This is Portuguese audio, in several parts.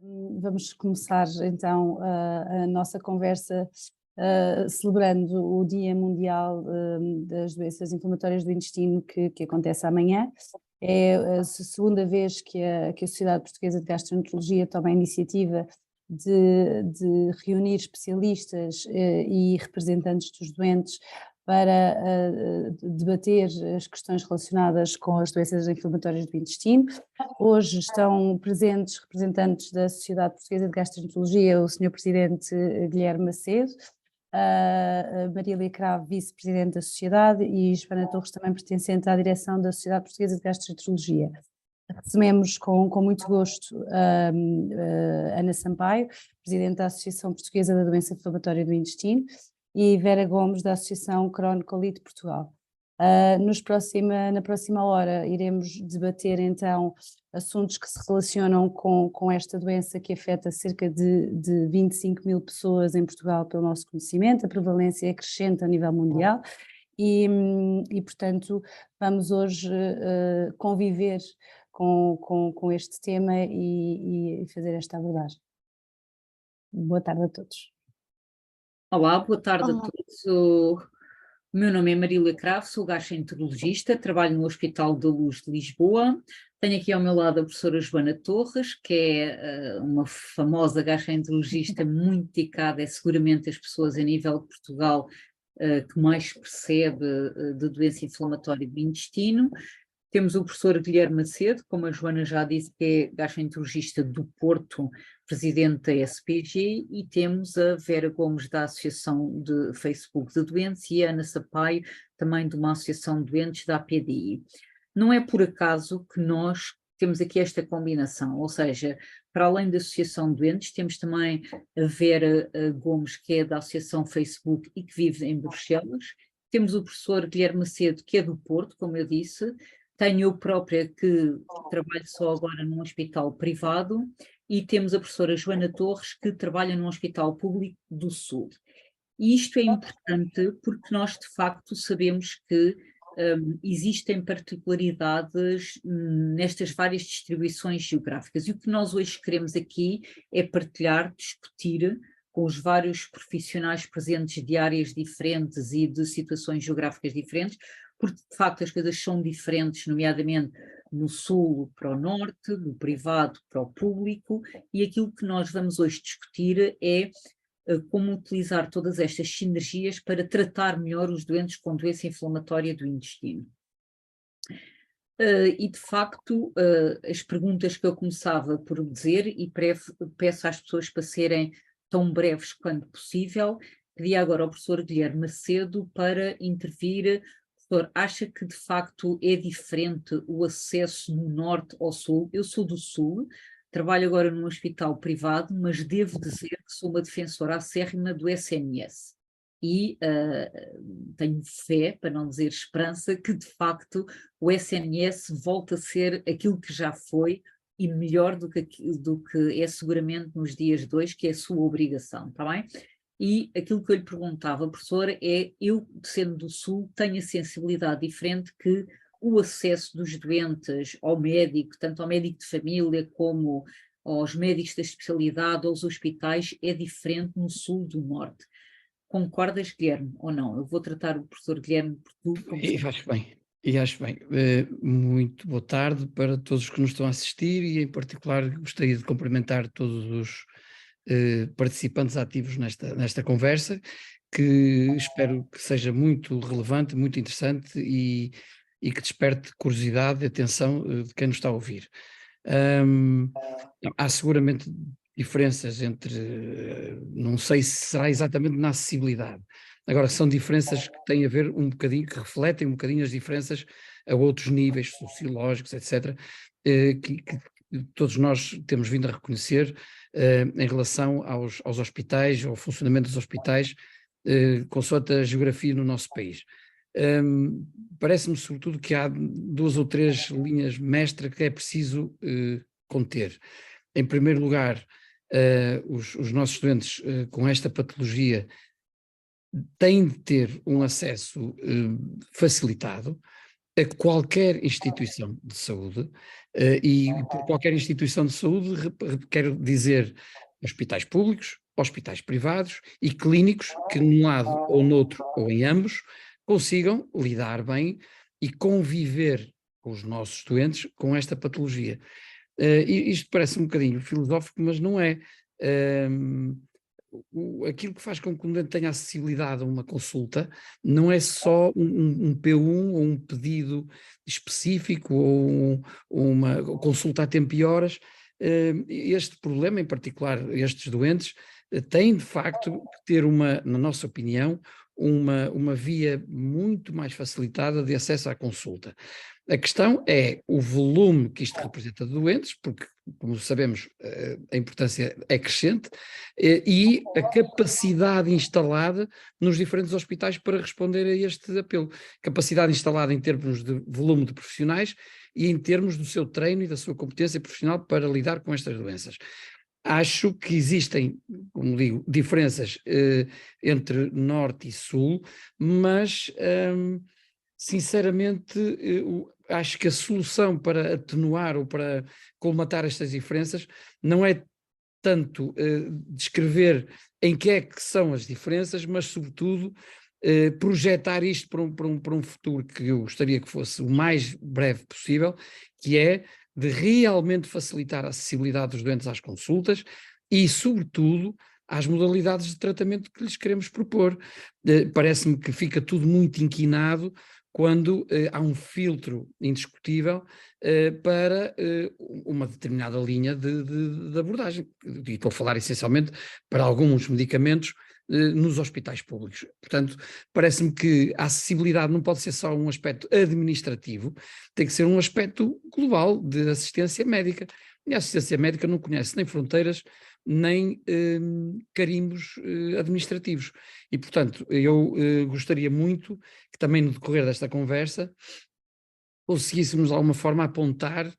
Vamos começar então a nossa conversa celebrando o Dia Mundial das Doenças Inflamatórias do Intestino que acontece amanhã. É a segunda vez que a Sociedade Portuguesa de Gastroenterologia toma a iniciativa de reunir especialistas e representantes dos doentes para debater as questões relacionadas com as doenças inflamatórias do intestino. Hoje estão presentes representantes da Sociedade Portuguesa de Gastroenterologia, o Sr. Presidente Guilherme Macedo, a Marília Cravo, Vice-Presidente da Sociedade, e Joana Torres, também pertencente à direção da Sociedade Portuguesa de Gastroenterologia. Recebemos com muito gosto Ana Sampaio, Presidente da Associação Portuguesa da Doença Inflamatória do Intestino, e Vera Gomes, da Associação Crohn-Colite Portugal. Na próxima hora iremos debater então assuntos que se relacionam com esta doença que afeta cerca de 25 mil pessoas em Portugal, pelo nosso conhecimento. A prevalência é crescente a nível mundial e portanto, vamos hoje conviver com este tema e fazer esta abordagem. Boa tarde a todos. Olá, boa tarde a todos. O meu nome é Marília Cravo, sou gastroenterologista, trabalho no Hospital da Luz de Lisboa. Tenho aqui ao meu lado a professora Joana Torres, que é uma famosa gastroenterologista muito dedicada, é seguramente as pessoas a nível de Portugal que mais percebe de doença inflamatória do intestino. Temos o professor Guilherme Macedo, como a Joana já disse, que é gastroenterologista do Porto, presidente da SPG, e temos a Vera Gomes, da Associação de Facebook de Doentes, e a Ana Sampaio, também de uma associação de doentes da APDI. Não é por acaso que nós temos aqui esta combinação, ou seja, para além da Associação de Doentes, temos também a Vera Gomes, que é da Associação Facebook e que vive em Bruxelas. Temos o professor Guilherme Macedo, que é do Porto, como eu disse. Tenho eu própria, que trabalho só agora num hospital privado, e temos a professora Joana Torres, que trabalha num hospital público do Sul. E isto é importante porque nós, de facto, sabemos que existem particularidades nestas várias distribuições geográficas. E o que nós hoje queremos aqui é partilhar, discutir com os vários profissionais presentes de áreas diferentes e de situações geográficas diferentes, porque de facto as coisas são diferentes, nomeadamente no sul para o norte, do privado para o público, e aquilo que nós vamos hoje discutir é como utilizar todas estas sinergias para tratar melhor os doentes com doença inflamatória do intestino. E de facto, as perguntas que eu começava por dizer, e peço às pessoas para serem tão breves quanto possível, pedi agora ao professor Guilherme Macedo para intervir. Professor, acha que de facto é diferente o acesso no norte ao sul? Eu sou do sul, trabalho agora num hospital privado, mas devo dizer que sou uma defensora acérrima do SNS. E tenho fé, para não dizer esperança, que de facto o SNS volta a ser aquilo que já foi e melhor do que é seguramente nos dias de hoje, que é a sua obrigação, está bem? E aquilo que eu lhe perguntava, professora, é, eu, sendo do Sul, tenho a sensibilidade diferente que o acesso dos doentes ao médico, tanto ao médico de família como aos médicos da especialidade, aos hospitais, é diferente no Sul do Norte. Concordas, Guilherme, ou não? Eu vou tratar o professor Guilherme por tu. Acho bem. Muito boa tarde para todos os que nos estão a assistir, e em particular gostaria de cumprimentar todos os participantes ativos nesta conversa, que espero que seja muito relevante, muito interessante e que desperte curiosidade e atenção de quem nos está a ouvir. Há seguramente diferenças entre, não sei se será exatamente na acessibilidade, agora são diferenças que têm a ver um bocadinho, que refletem um bocadinho as diferenças a outros níveis sociológicos, etc., que todos nós temos vindo a reconhecer em relação aos hospitais, ao funcionamento dos hospitais, consoante a geografia no nosso país. Parece-me sobretudo que há 2 ou 3 linhas mestra que é preciso conter. Em primeiro lugar, os nossos doentes com esta patologia têm de ter um acesso facilitado, a qualquer instituição de saúde, e por qualquer instituição de saúde quero dizer hospitais públicos, hospitais privados e clínicos que num lado ou noutro ou em ambos consigam lidar bem e conviver com os nossos doentes com esta patologia. Isto parece um bocadinho filosófico, mas não é. Aquilo que faz com que um doente tenha acessibilidade a uma consulta não é só um P1 ou um pedido específico ou uma consulta a tempo e horas. Este problema, em particular, estes doentes, têm de facto que ter na nossa opinião, uma via muito mais facilitada de acesso à consulta. A questão é o volume que isto representa de doentes, porque, como sabemos, a importância é crescente, e a capacidade instalada nos diferentes hospitais para responder a este apelo. Capacidade instalada em termos de volume de profissionais e em termos do seu treino e da sua competência profissional para lidar com estas doenças. Acho que existem, como digo, diferenças entre norte e sul, mas sinceramente acho que a solução para atenuar ou para colmatar estas diferenças não é tanto descrever em que é que são as diferenças, mas sobretudo projetar isto para um futuro que eu gostaria que fosse o mais breve possível, que é de realmente facilitar a acessibilidade dos doentes às consultas e, sobretudo, às modalidades de tratamento que lhes queremos propor. Parece-me que fica tudo muito inquinado quando há um filtro indiscutível para uma determinada linha de abordagem. E estou a falar essencialmente para alguns medicamentos nos hospitais públicos. Portanto, parece-me que a acessibilidade não pode ser só um aspecto administrativo, tem que ser um aspecto global de assistência médica. E a assistência médica não conhece nem fronteiras, nem carimbos administrativos. E, portanto, eu gostaria muito que também no decorrer desta conversa conseguíssemos de alguma forma apontar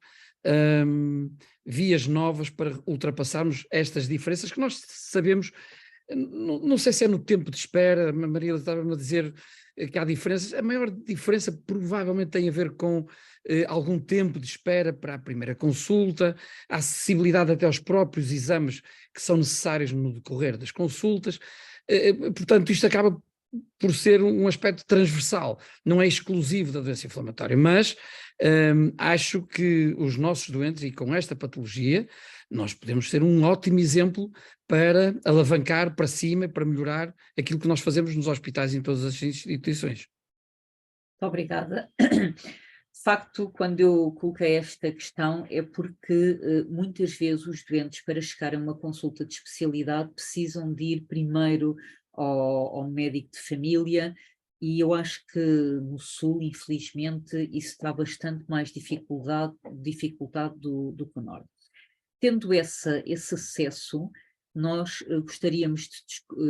vias novas para ultrapassarmos estas diferenças que nós sabemos. Não sei se é no tempo de espera, a Maria estava-me a dizer que há diferenças. A maior diferença provavelmente tem a ver com algum tempo de espera para a primeira consulta, a acessibilidade até aos próprios exames que são necessários no decorrer das consultas. Portanto, isto acaba por ser um aspecto transversal, não é exclusivo da doença inflamatória, mas acho que os nossos doentes, e com esta patologia, nós podemos ser um ótimo exemplo para alavancar para cima, para melhorar aquilo que nós fazemos nos hospitais e em todas as instituições. Muito obrigada. De facto, quando eu coloquei esta questão é porque muitas vezes os doentes, para chegar a uma consulta de especialidade, precisam de ir primeiro ao médico de família, e eu acho que no Sul, infelizmente, isso está bastante mais dificultado do que no Norte. Tendo esse acesso, nós gostaríamos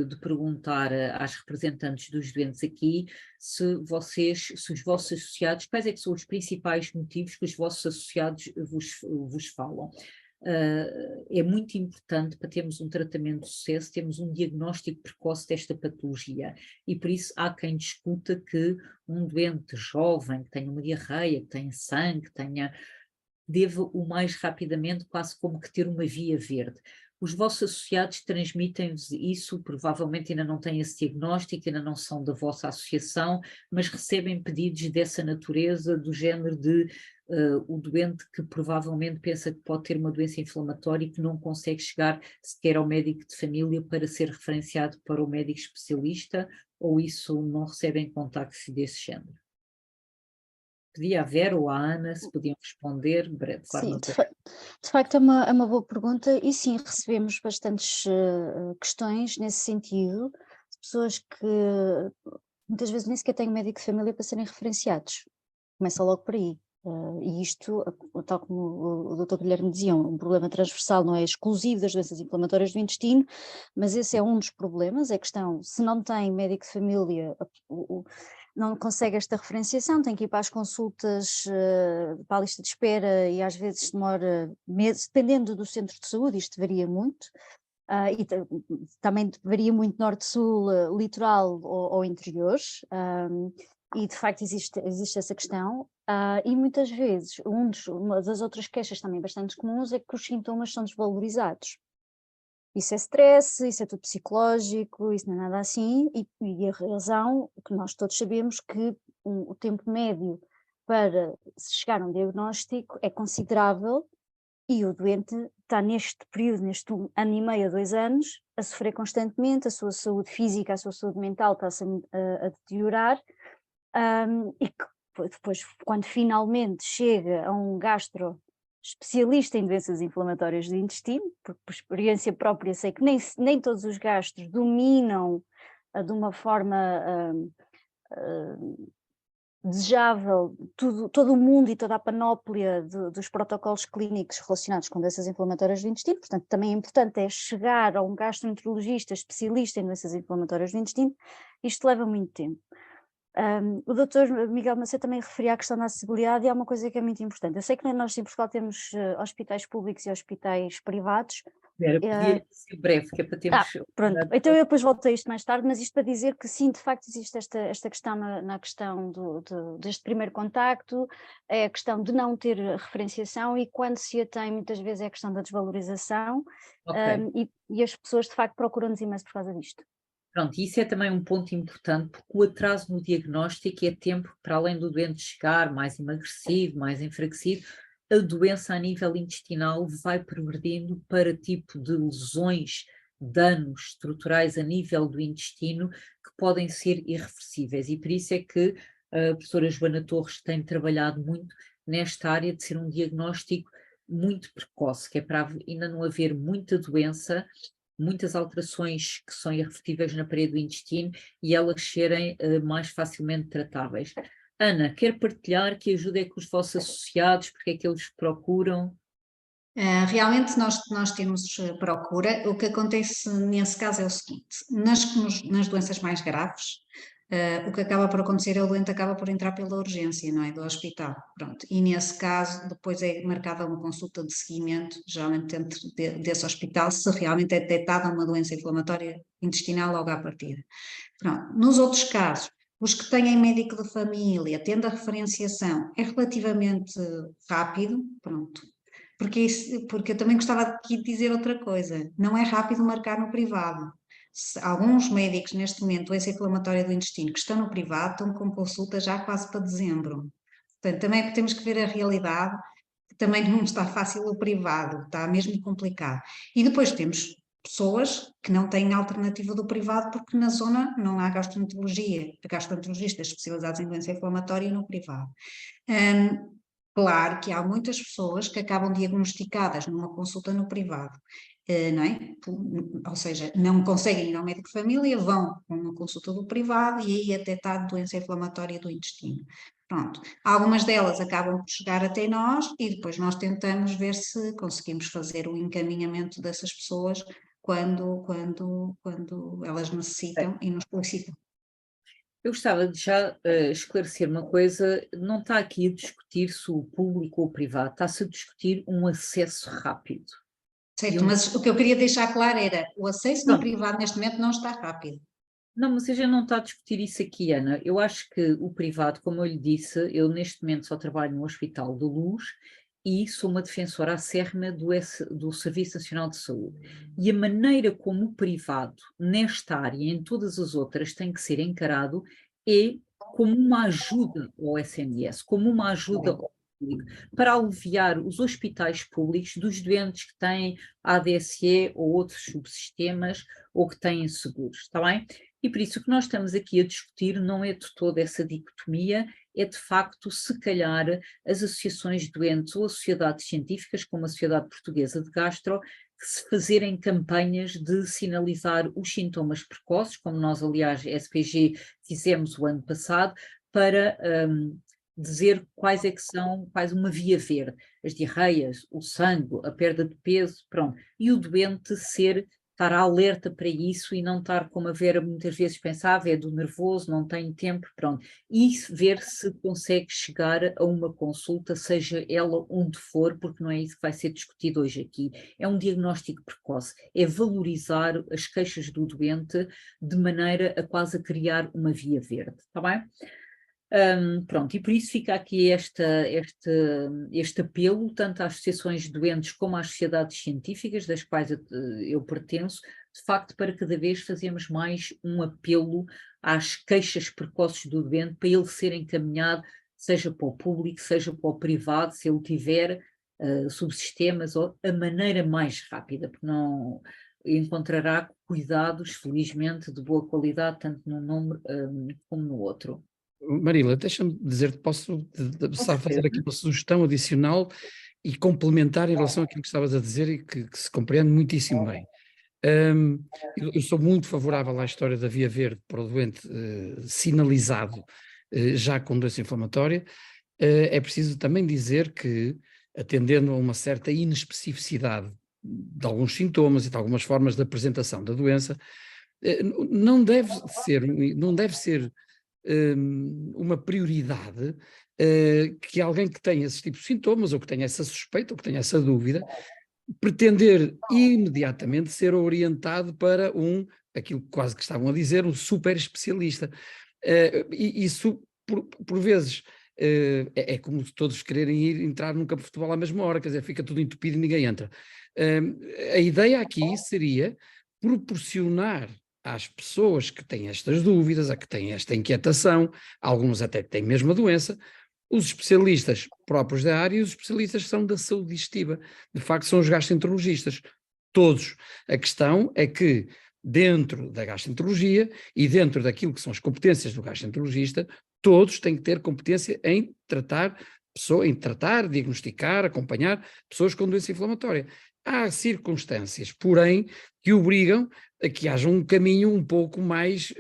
de perguntar às representantes dos doentes aqui se os vossos associados, quais é que são os principais motivos que os vossos associados vos falam. É muito importante para termos um tratamento de sucesso, termos um diagnóstico precoce desta patologia, e por isso há quem discuta que um doente jovem que tenha uma diarreia, que tenha sangue, deve o mais rapidamente quase como que ter uma via verde. Os vossos associados transmitem-vos isso, provavelmente ainda não têm esse diagnóstico, ainda não são da vossa associação, mas recebem pedidos dessa natureza, do género de o doente que provavelmente pensa que pode ter uma doença inflamatória e que não consegue chegar sequer ao médico de família para ser referenciado para o médico especialista, ou isso não recebem contactos desse género? Podia haver, ou a Ana, se podiam responder, de forma Sim, de facto é uma boa pergunta, e sim, recebemos bastantes questões nesse sentido, de pessoas que muitas vezes nem sequer têm médico de família para serem referenciados, começa logo por aí. E isto, tal como o Dr. Guilherme dizia, um problema transversal, não é exclusivo das doenças inflamatórias do intestino, mas esse é um dos problemas. É questão, se não tem médico de família, não consegue esta referenciação, tem que ir para as consultas, para a lista de espera, e às vezes demora meses, dependendo do centro de saúde, isto varia muito. E também varia muito norte-sul, litoral ou interiores. e de facto existe essa questão, e muitas vezes uma das outras queixas também bastante comuns é que os sintomas são desvalorizados. Isso é stress, isso é tudo psicológico, isso não é nada assim, e a razão, que nós todos sabemos que o tempo médio para se chegar a um diagnóstico é considerável, e o doente está neste período, neste ano e meio a 2 anos, a sofrer constantemente, a sua saúde física, a sua saúde mental está-se a deteriorar, e que depois, quando finalmente chega a um gastro especialista em doenças inflamatórias do intestino, porque por experiência própria sei que nem todos os gastros dominam de uma forma desejável todo o mundo e toda a panóplia dos protocolos clínicos relacionados com doenças inflamatórias do intestino, portanto também é importante chegar a um gastroenterologista especialista em doenças inflamatórias do intestino. Isto leva muito tempo. O Dr. Miguel Macedo também referia à questão da acessibilidade, e é uma coisa que é muito importante. Eu sei que nós em Portugal temos hospitais públicos e hospitais privados. Podia ser breve, que é para termos... Pronto, então eu depois volto a isto mais tarde, mas isto para dizer que sim, de facto existe esta questão na questão deste primeiro contacto, é a questão de não ter referenciação, e quando se a tem muitas vezes é a questão da desvalorização, e as pessoas de facto procuram-nos imenso por causa disto. Pronto, isso é também um ponto importante, porque o atraso no diagnóstico é tempo para além do doente chegar mais emagrecido, mais enfraquecido, a doença a nível intestinal vai progredindo para tipo de lesões, danos estruturais a nível do intestino que podem ser irreversíveis, e por isso é que a professora Joana Torres tem trabalhado muito nesta área de ser um diagnóstico muito precoce, que é para ainda não haver muita doença, muitas alterações que são irrevertíveis na parede do intestino e elas serem mais facilmente tratáveis. Ana, quer partilhar que ajuda é com os vossos associados, porque é que eles procuram? Realmente nós temos procura. O que acontece nesse caso é o seguinte: nas doenças mais graves, o que acaba por acontecer é o doente acaba por entrar pela urgência, não é, do hospital, pronto, e nesse caso depois é marcada uma consulta de seguimento, geralmente dentro desse hospital, se realmente é detectada uma doença inflamatória intestinal logo à partida. Pronto. Nos outros casos, os que têm médico de família, tendo a referenciação, é relativamente rápido, pronto. Porque eu também gostava aqui de dizer outra coisa, não é rápido marcar no privado. Alguns médicos neste momento, doença inflamatória do intestino, que estão no privado, estão com consulta já quase para dezembro. Portanto, também temos que ver a realidade, que também não está fácil o privado, está mesmo complicado. E depois temos pessoas que não têm alternativa do privado porque na zona não há gastroenterologistas especializados em doença inflamatória no privado. Claro que há muitas pessoas que acabam diagnosticadas numa consulta no privado, não é? Ou seja, não conseguem ir ao médico de família, vão a uma consulta do privado e aí é detectada doença inflamatória do intestino. Pronto, algumas delas acabam por chegar até nós e depois nós tentamos ver se conseguimos fazer o encaminhamento dessas pessoas quando elas necessitam e nos solicitam. Eu gostava de já esclarecer uma coisa, não está aqui a discutir se o público ou o privado, está-se a discutir um acesso rápido. Certo, mas o que eu queria deixar claro era, o acesso no privado neste momento não está rápido. Não, mas a gente não está a discutir isso aqui, Ana. Eu acho que o privado, como eu lhe disse, eu neste momento só trabalho no Hospital da Luz e sou uma defensora acérrima do Serviço Nacional de Saúde. E a maneira como o privado, nesta área e em todas as outras, tem que ser encarado é como uma ajuda ao SNS, como uma ajuda ao público, para aliviar os hospitais públicos dos doentes que têm ADSE ou outros subsistemas ou que têm seguros, está bem? E por isso o que nós estamos aqui a discutir não é de toda essa dicotomia, é de facto, se calhar, as associações de doentes ou as sociedades científicas, como a Sociedade Portuguesa de Gastro, que se fazerem campanhas de sinalizar os sintomas precoces, como nós, aliás, SPG, fizemos o ano passado, para dizer quais é que são, quais uma via verde, as diarreias, o sangue, a perda de peso, pronto, e o doente estar alerta para isso e não estar, como a Vera muitas vezes pensava, é do nervoso, não tem tempo, pronto. E ver se consegue chegar a uma consulta, seja ela onde for, porque não é isso que vai ser discutido hoje aqui. É um diagnóstico precoce, é valorizar as queixas do doente de maneira a quase a criar uma via verde, está bem? Pronto, e por isso fica aqui este apelo, tanto às associações de doentes como às sociedades científicas, das quais eu pertenço, de facto, para cada vez fazermos mais um apelo às queixas precoces do doente, para ele ser encaminhado, seja para o público, seja para o privado, se ele tiver subsistemas, ou a maneira mais rápida, porque não encontrará cuidados, felizmente, de boa qualidade, tanto num número como no outro. Marília, deixa-me dizer, posso só fazer aqui uma sugestão adicional e complementar em relação àquilo que estavas a dizer e que se compreende muitíssimo bem. Eu sou muito favorável à história da via verde para o doente sinalizado já com doença inflamatória. É preciso também dizer que, atendendo a uma certa inespecificidade de alguns sintomas e de algumas formas de apresentação da doença, não deve ser uma prioridade que alguém que tenha esses tipos de sintomas, ou que tenha essa suspeita, ou que tenha essa dúvida, pretender imediatamente ser orientado para aquilo que quase que estavam a dizer, um super especialista. E isso, por vezes, é como se todos quererem entrar num campo de futebol à mesma hora, quer dizer, fica tudo entupido e ninguém entra. A ideia aqui seria proporcionar às pessoas que têm estas dúvidas, a que têm esta inquietação, alguns até têm mesmo a doença, os especialistas próprios da área e os especialistas são da saúde digestiva. De facto, são os gastroenterologistas. Todos. A questão é que, dentro da gastroenterologia e dentro daquilo que são as competências do gastroenterologista, todos têm que ter competência em tratar, diagnosticar, acompanhar pessoas com doença inflamatória. Há circunstâncias, porém, que obrigam a que haja um caminho um pouco mais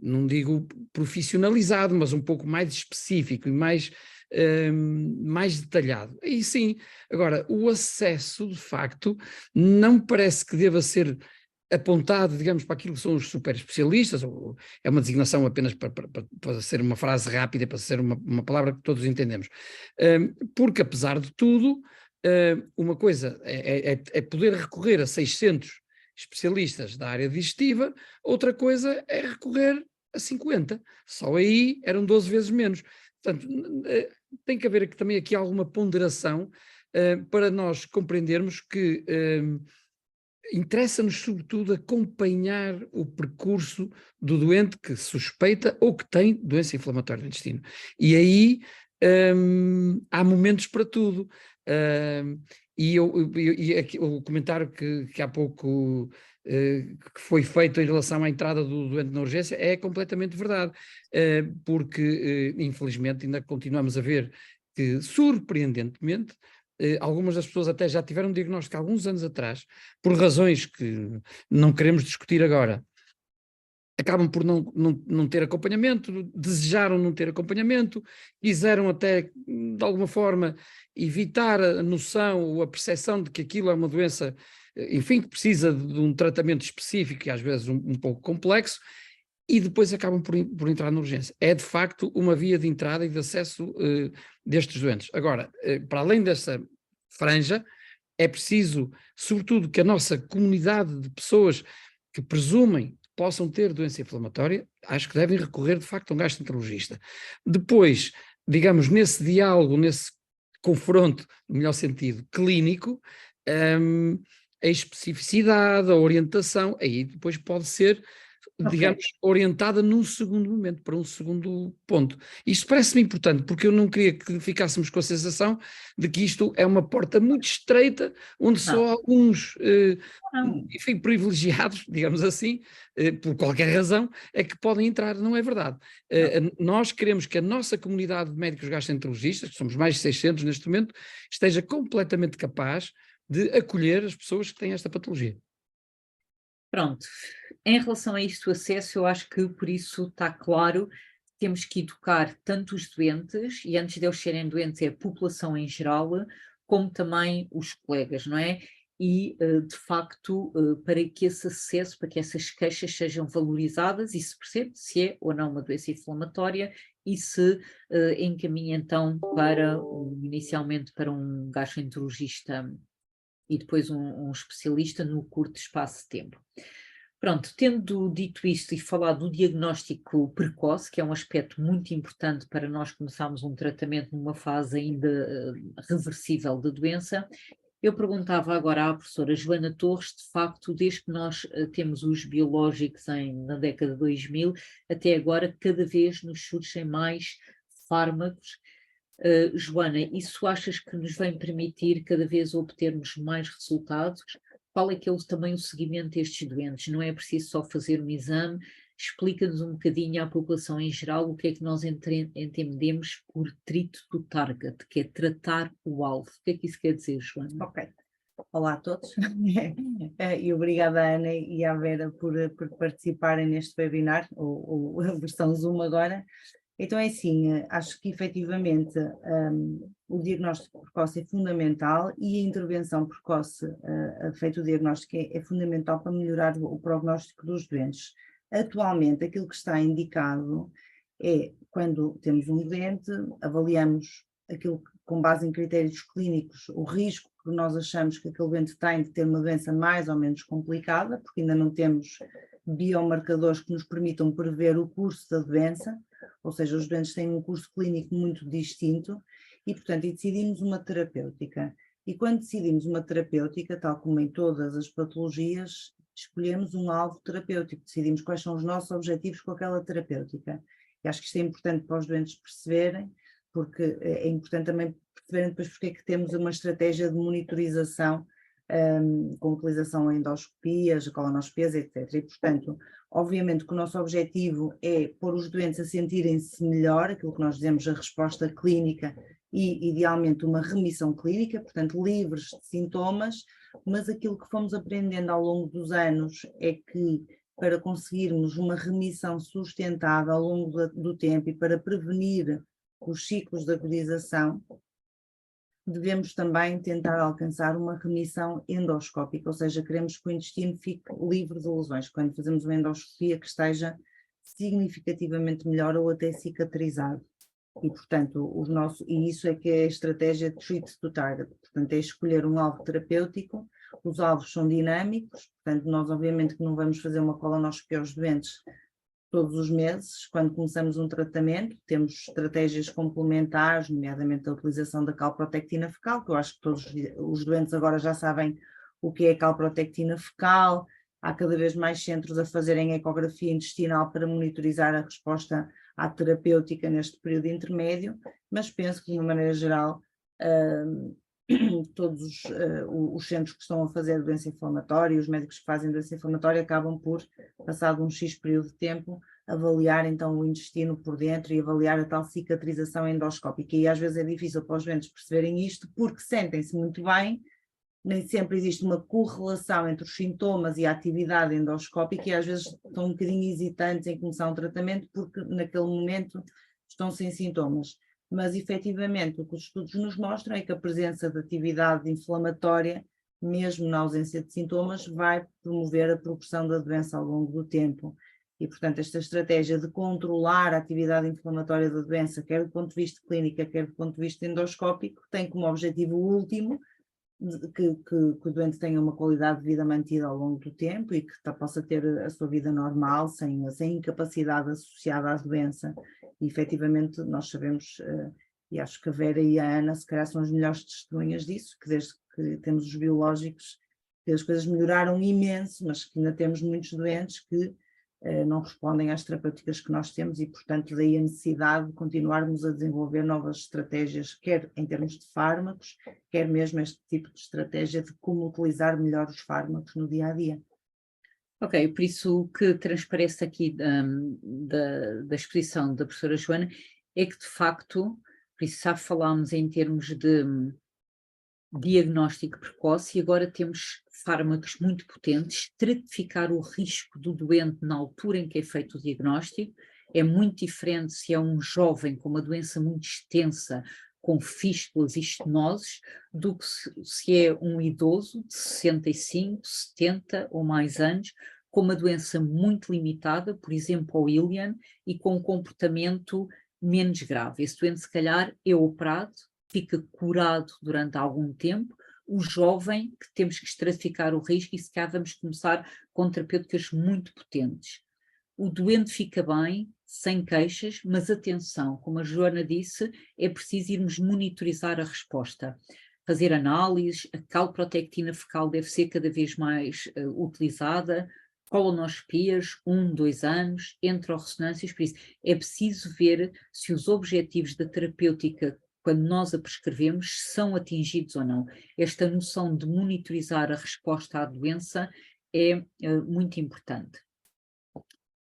não digo profissionalizado, mas um pouco mais específico e mais detalhado. Aí sim. Agora, o acesso, de facto, não parece que deva ser apontado, digamos, para aquilo que são os super especialistas, ou é uma designação apenas para ser uma frase rápida, para ser uma palavra que todos entendemos. Porque, apesar de tudo, uma coisa é poder recorrer a 600 especialistas da área digestiva, outra coisa é recorrer a 50, só aí eram 12 vezes menos. Portanto, tem que haver também aqui alguma ponderação para nós compreendermos que interessa-nos sobretudo acompanhar o percurso do doente que suspeita ou que tem doença inflamatória do intestino. E aí há momentos para tudo. E o comentário que há pouco que foi feito em relação à entrada do doente na urgência é completamente verdade, porque infelizmente ainda continuamos a ver que, surpreendentemente, algumas das pessoas até já tiveram um diagnóstico há alguns anos atrás, por razões que não queremos discutir agora, acabam por não ter acompanhamento, desejaram não ter acompanhamento, quiseram até, de alguma forma, evitar a noção ou a percepção de que aquilo é uma doença, enfim, que precisa de um tratamento específico e às vezes um pouco complexo, e depois acabam por entrar na urgência. É, de facto, uma via de entrada e de acesso destes doentes. Agora, para além dessa franja, é preciso, sobretudo, que a nossa comunidade de pessoas que presumem possam ter doença inflamatória, acho que devem recorrer, de facto, a um gastroenterologista. Depois, digamos, nesse diálogo, nesse confronto, no melhor sentido, clínico, a especificidade, a orientação, aí depois pode ser, digamos, orientada num segundo momento, para um segundo ponto. Isto parece-me importante, porque eu não queria que ficássemos com a sensação de que isto é uma porta muito estreita, onde só alguns, enfim, privilegiados, digamos assim, por qualquer razão, é que podem entrar. Não é verdade. Nós queremos que a nossa comunidade de médicos gastroenterologistas, que somos mais de 600 neste momento, esteja completamente capaz de acolher as pessoas que têm esta patologia. Pronto, em relação a isto do acesso, eu acho que por isso está claro que temos que educar tanto os doentes, e antes de eles serem doentes é a população em geral, como também os colegas, não é? E, de facto, para que esse acesso, para que essas queixas sejam valorizadas e se percebe se é ou não uma doença inflamatória e se encaminha então inicialmente para um gastroenterologista e depois um especialista no curto espaço de tempo. Pronto, tendo dito isto e falado do diagnóstico precoce, que é um aspecto muito importante para nós começarmos um tratamento numa fase ainda reversível da doença, eu perguntava agora à professora Joana Torres, de facto, desde que nós temos os biológicos na década de 2000, até agora cada vez nos surgem mais fármacos. Joana, isso achas que nos vem permitir cada vez obtermos mais resultados? Qual é que é também o seguimento destes doentes? Não é preciso só fazer um exame? Explica-nos um bocadinho à população em geral o que é que nós entendemos por treat to target, que é tratar o alvo. O que é que isso quer dizer, Joana? Ok. Olá a todos e obrigada, Ana e à Vera por participarem neste webinar, ou a versão Zoom agora. Então é assim, acho que efetivamente o diagnóstico precoce é fundamental e a intervenção precoce, feito o diagnóstico, é fundamental para melhorar o prognóstico dos doentes. Atualmente aquilo que está indicado é quando temos um doente, avaliamos aquilo que, com base em critérios clínicos, o risco que nós achamos que aquele doente tem de ter uma doença mais ou menos complicada, porque ainda não temos biomarcadores que nos permitam prever o curso da doença, ou seja, os doentes têm um curso clínico muito distinto e, portanto, decidimos uma terapêutica. E quando decidimos uma terapêutica, tal como em todas as patologias, escolhemos um alvo terapêutico, decidimos quais são os nossos objetivos com aquela terapêutica. E acho que isto é importante para os doentes perceberem, porque é importante também perceberem depois porque é que temos uma estratégia de monitorização com utilização em endoscopias, colonoscopias, etc. E, portanto, obviamente que o nosso objetivo é pôr os doentes a sentirem-se melhor, aquilo que nós dizemos a resposta clínica e, idealmente, uma remissão clínica, portanto, livres de sintomas, mas aquilo que fomos aprendendo ao longo dos anos é que para conseguirmos uma remissão sustentável ao longo do tempo e para prevenir os ciclos de agudização, devemos também tentar alcançar uma remissão endoscópica, ou seja, queremos que o intestino fique livre de lesões, quando fazemos uma endoscopia que esteja significativamente melhor ou até cicatrizado. E, portanto, e isso é que é a estratégia de treat to target, portanto, é escolher um alvo terapêutico. Os alvos são dinâmicos, portanto, nós obviamente que não vamos fazer uma colonoscopia aos doentes todos os meses. Quando começamos um tratamento, temos estratégias complementares, nomeadamente a utilização da calprotectina fecal, que eu acho que todos os doentes agora já sabem o que é a calprotectina fecal. Há cada vez mais centros a fazerem ecografia intestinal para monitorizar a resposta à terapêutica neste período intermédio, mas penso que, de uma maneira geral, todos os centros que estão a fazer doença inflamatória, os médicos que fazem doença inflamatória, acabam por, passado um X período de tempo, avaliar então o intestino por dentro e avaliar a tal cicatrização endoscópica. E às vezes é difícil para os doentes perceberem isto, porque sentem-se muito bem, nem sempre existe uma correlação entre os sintomas e a atividade endoscópica, e às vezes estão um bocadinho hesitantes em começar um tratamento porque naquele momento estão sem sintomas. Mas efetivamente o que os estudos nos mostram é que a presença de atividade inflamatória, mesmo na ausência de sintomas, vai promover a progressão da doença ao longo do tempo. E, portanto, esta estratégia de controlar a atividade inflamatória da doença, quer do ponto de vista clínico, quer do ponto de vista endoscópico, tem como objetivo último que o doente tenha uma qualidade de vida mantida ao longo do tempo e que possa ter a sua vida normal, sem incapacidade associada à doença. E efetivamente nós sabemos, e acho que a Vera e a Ana se calhar são as melhores testemunhas disso, que desde que temos os biológicos, que as coisas melhoraram imenso, mas que ainda temos muitos doentes que não respondem às terapêuticas que nós temos e, portanto, daí a necessidade de continuarmos a desenvolver novas estratégias, quer em termos de fármacos, quer mesmo este tipo de estratégia de como utilizar melhor os fármacos no dia-a-dia. Ok, por isso o que transparece aqui da exposição da professora Joana é que, de facto, por isso já falámos em termos de diagnóstico precoce e agora temos fármacos muito potentes, estratificar o risco do doente na altura em que é feito o diagnóstico. É muito diferente se é um jovem com uma doença muito extensa, com fístulas e estenoses, do que se é um idoso de 65, 70 ou mais anos, com uma doença muito limitada, por exemplo, ao Ilian, e com um comportamento menos grave. Esse doente, se calhar, é operado, fica curado durante algum tempo, o jovem, que temos que estratificar o risco e se calhar vamos começar com terapêuticas muito potentes. O doente fica bem, sem queixas, mas atenção, como a Joana disse, é preciso irmos monitorizar a resposta. Fazer análises, a calprotectina fecal deve ser cada vez mais utilizada, colonoskopias, 1, 2 anos, enterorressonâncias, por isso é preciso ver se os objetivos da terapêutica, quando nós a prescrevemos, são atingidos ou não. Esta noção de monitorizar a resposta à doença é muito importante.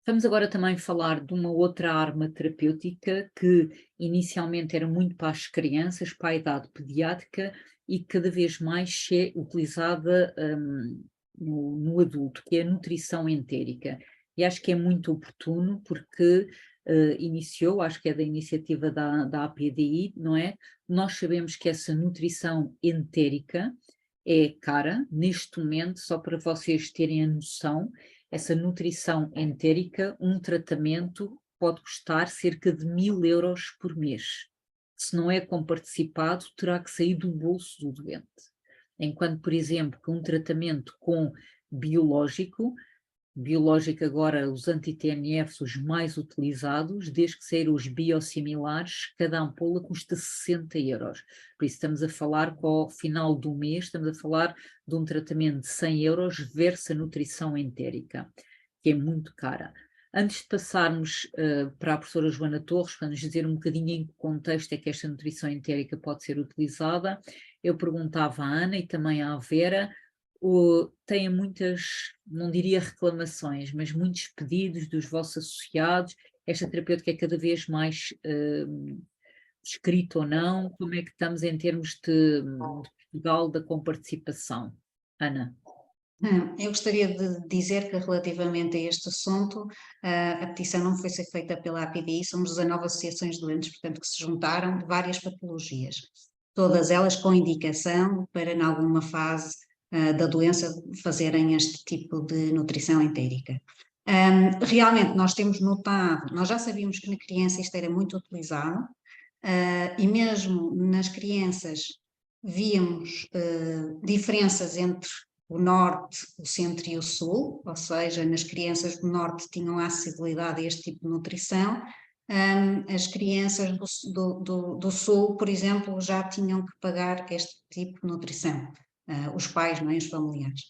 Vamos agora também falar de uma outra arma terapêutica que inicialmente era muito para as crianças, para a idade pediátrica, e cada vez mais é utilizada no adulto, que é a nutrição entérica. E acho que é muito oportuno porque iniciou, acho que é da iniciativa da APDI, não é? Nós sabemos que essa nutrição entérica é cara, neste momento, só para vocês terem a noção, essa nutrição entérica, um tratamento pode custar cerca de 1.000 euros por mês. Se não é comparticipado, terá que sair do bolso do doente. Enquanto, por exemplo, que um tratamento com biológico agora os anti-TNFs, os mais utilizados, desde que saíram os biosimilares, cada ampola custa 60 euros. Por isso estamos a falar que ao final do mês, estamos a falar de um tratamento de 100 euros versus a nutrição entérica, que é muito cara. Antes de passarmos para a professora Joana Torres, para nos dizer um bocadinho em que contexto é que esta nutrição entérica pode ser utilizada, eu perguntava à Ana e também à Vera, têm muitas, não diria reclamações, mas muitos pedidos dos vossos associados. Esta terapêutica é cada vez mais escrita ou não? Como é que estamos em termos de Portugal da comparticipação? Ana? Eu gostaria de dizer que relativamente a este assunto, a petição não foi feita pela APDI, somos 19 associações de doentes, portanto, que se juntaram de várias patologias, todas elas com indicação para, em alguma fase da doença, fazerem este tipo de nutrição entérica. Realmente nós temos notado, nós já sabíamos que na criança isto era muito utilizado, e mesmo nas crianças víamos diferenças entre o norte, o centro e o sul, ou seja, nas crianças do norte tinham acessibilidade a este tipo de nutrição, as crianças do sul, por exemplo, já tinham que pagar este tipo de nutrição, os pais, não é, os familiares.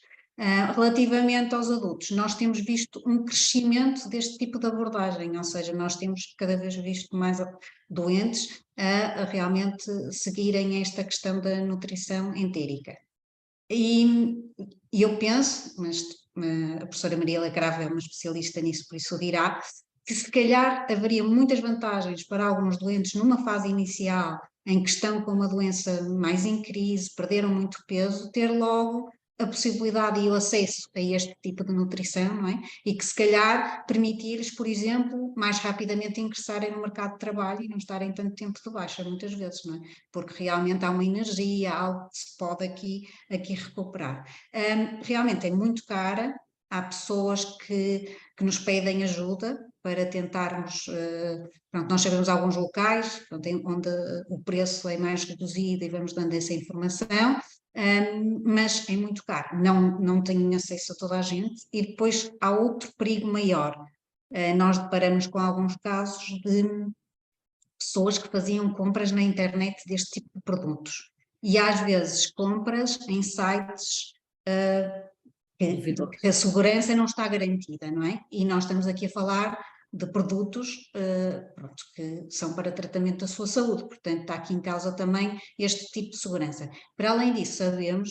Relativamente aos adultos, nós temos visto um crescimento deste tipo de abordagem, ou seja, nós temos cada vez visto mais doentes a realmente seguirem esta questão da nutrição entérica. E eu penso, mas a professora Maria Lacrava é uma especialista nisso, por isso dirá, que se calhar haveria muitas vantagens para alguns doentes numa fase inicial em que estão com uma doença mais em crise, perderam muito peso, ter logo a possibilidade e o acesso a este tipo de nutrição, não é? E que se calhar permitir-lhes, por exemplo, mais rapidamente ingressarem no mercado de trabalho e não estarem tanto tempo de baixa, muitas vezes, não é? Porque realmente há uma energia, algo que se pode aqui recuperar. Realmente é muito cara, há pessoas que nos pedem ajuda para tentarmos, pronto, nós sabemos alguns locais pronto, onde o preço é mais reduzido e vamos dando essa informação, mas é muito caro, não tenho acesso a toda a gente. E depois há outro perigo maior, nós deparamos com alguns casos de pessoas que faziam compras na internet deste tipo de produtos, e às vezes compras em sites que a segurança não está garantida, não é? E nós estamos aqui a falar de produtos pronto, que são para tratamento da sua saúde, portanto está aqui em causa também este tipo de segurança. Para além disso, sabemos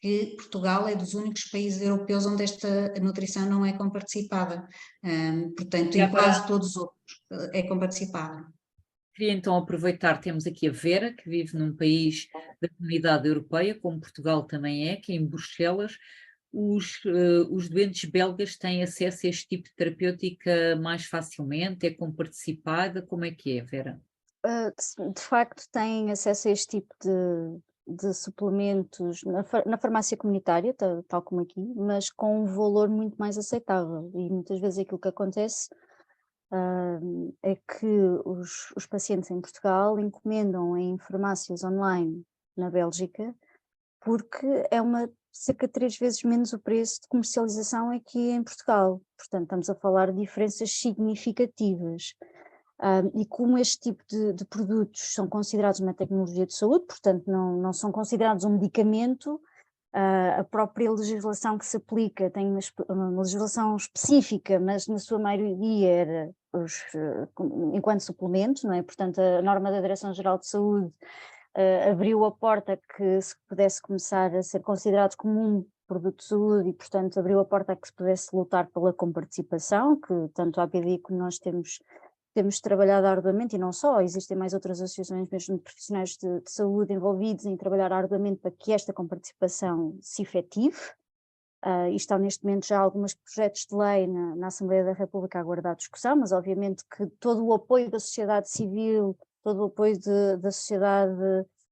que Portugal é dos únicos países europeus onde esta nutrição não é comparticipada, portanto em quase todos os outros é comparticipada. Queria então aproveitar, temos aqui a Vera, que vive num país da Comunidade Europeia, como Portugal também é, que é em Bruxelas. Os doentes belgas têm acesso a este tipo de terapêutica mais facilmente? É comparticipada? Como é que é, Vera? De facto, têm acesso a este tipo de suplementos na farmácia comunitária, tal como aqui, mas com um valor muito mais aceitável. E muitas vezes aquilo que acontece é que os pacientes em Portugal encomendam em farmácias online na Bélgica porque é cerca de 3 vezes menos o preço de comercialização aqui em Portugal. Portanto, estamos a falar de diferenças significativas. E como este tipo de produtos são considerados uma tecnologia de saúde, portanto não são considerados um medicamento, a própria legislação que se aplica tem uma legislação específica, mas na sua maioria era enquanto suplementos, não é? Portanto, a norma da Direção-Geral de Saúde abriu a porta que se pudesse começar a ser considerado como um produto de saúde e, portanto, abriu a porta a que se pudesse lutar pela comparticipação, que tanto a APDI como nós temos trabalhado arduamente, e não só, existem mais outras associações mesmo de profissionais de saúde envolvidos em trabalhar arduamente para que esta comparticipação se efetive, e estão neste momento já alguns projetos de lei na Assembleia da República a aguardar discussão, mas obviamente que todo o apoio da sociedade civil, todo o apoio da sociedade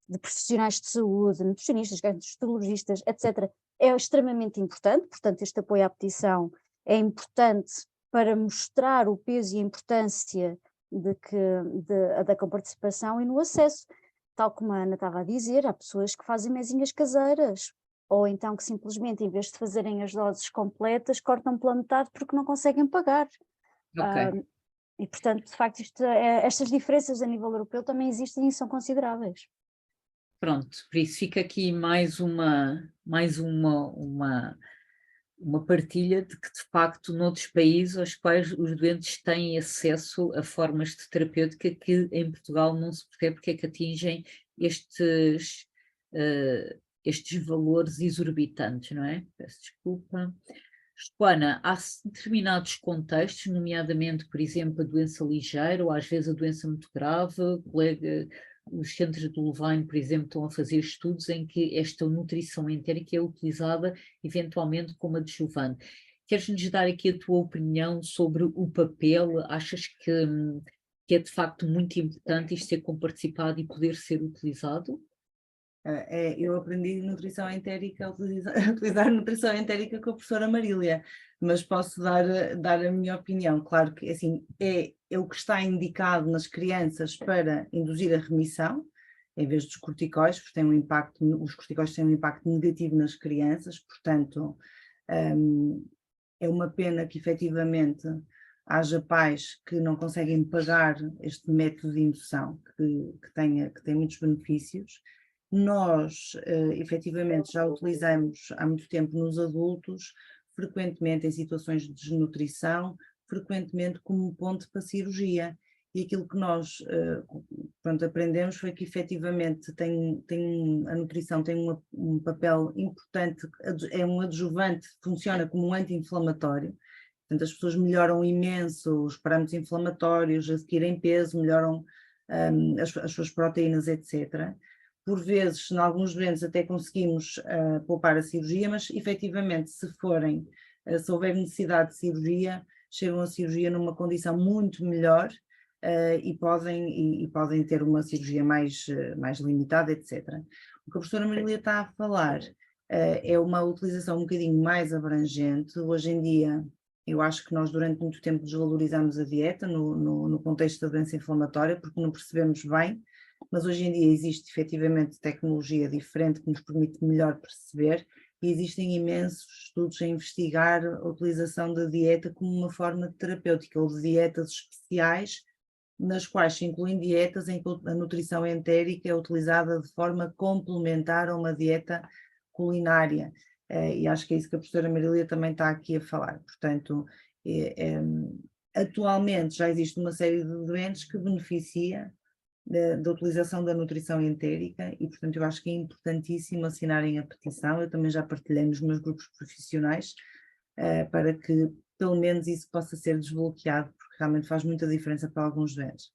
de profissionais de saúde, nutricionistas, gastroenterologistas, etc., é extremamente importante, portanto este apoio à petição é importante para mostrar o peso e a importância da comparticipação e no acesso. Tal como a Ana estava a dizer, há pessoas que fazem mesinhas caseiras, ou então que simplesmente, em vez de fazerem as doses completas, cortam pela metade porque não conseguem pagar. Ok. E, portanto, de facto, estas diferenças a nível europeu também existem e são consideráveis. Pronto, por isso fica aqui mais uma partilha de que, de facto, noutros países aos quais os doentes têm acesso a formas de terapêutica que em Portugal não se percebe porque é que atingem estes valores exorbitantes, não é? Peço desculpa. Joana, há determinados contextos, nomeadamente, por exemplo, a doença ligeira ou às vezes a doença muito grave, os centros do Louvain, por exemplo, estão a fazer estudos em que esta nutrição entérica é utilizada eventualmente como adjuvante. Queres-nos dar aqui a tua opinião sobre o papel? Achas que é de facto muito importante isto ser comparticipado e poder ser utilizado? Eu aprendi nutrição entérica a utilizar nutrição entérica com a professora Marília, mas posso dar a minha opinião. Claro que assim, é o que está indicado nas crianças para induzir a remissão, em vez dos corticóides, porque os corticóides têm um impacto negativo nas crianças, portanto, é uma pena que efetivamente haja pais que não conseguem pagar este método de indução, que tem muitos benefícios. Nós, efetivamente, já utilizamos há muito tempo nos adultos, frequentemente em situações de desnutrição, frequentemente como ponte para cirurgia. E aquilo que nós aprendemos foi que efetivamente a nutrição tem um papel importante, é um adjuvante, funciona como um anti-inflamatório. Portanto, as pessoas melhoram imenso os parâmetros inflamatórios, adquirem peso, melhoram as suas proteínas, etc. Por vezes, em alguns doentes, até conseguimos poupar a cirurgia, mas efetivamente, se houver necessidade de cirurgia, chegam à cirurgia numa condição muito melhor e podem ter uma cirurgia mais limitada, etc. O que a professora Marília está a falar é uma utilização um bocadinho mais abrangente. Hoje em dia, eu acho que nós durante muito tempo desvalorizamos a dieta no contexto da doença inflamatória, porque não percebemos bem, mas hoje em dia existe efetivamente tecnologia diferente que nos permite melhor perceber e existem imensos estudos a investigar a utilização da dieta como uma forma de terapêutica ou de dietas especiais, nas quais se incluem dietas em que a nutrição entérica é utilizada de forma complementar a uma dieta culinária. E acho que é isso que a professora Marília também está aqui a falar. Portanto, atualmente já existe uma série de doentes que beneficia da utilização da nutrição entérica e, portanto, eu acho que é importantíssimo assinarem a petição. Eu também já partilhei nos meus grupos profissionais para que pelo menos isso possa ser desbloqueado, porque realmente faz muita diferença para alguns doentes.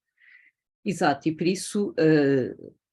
Exato, e por isso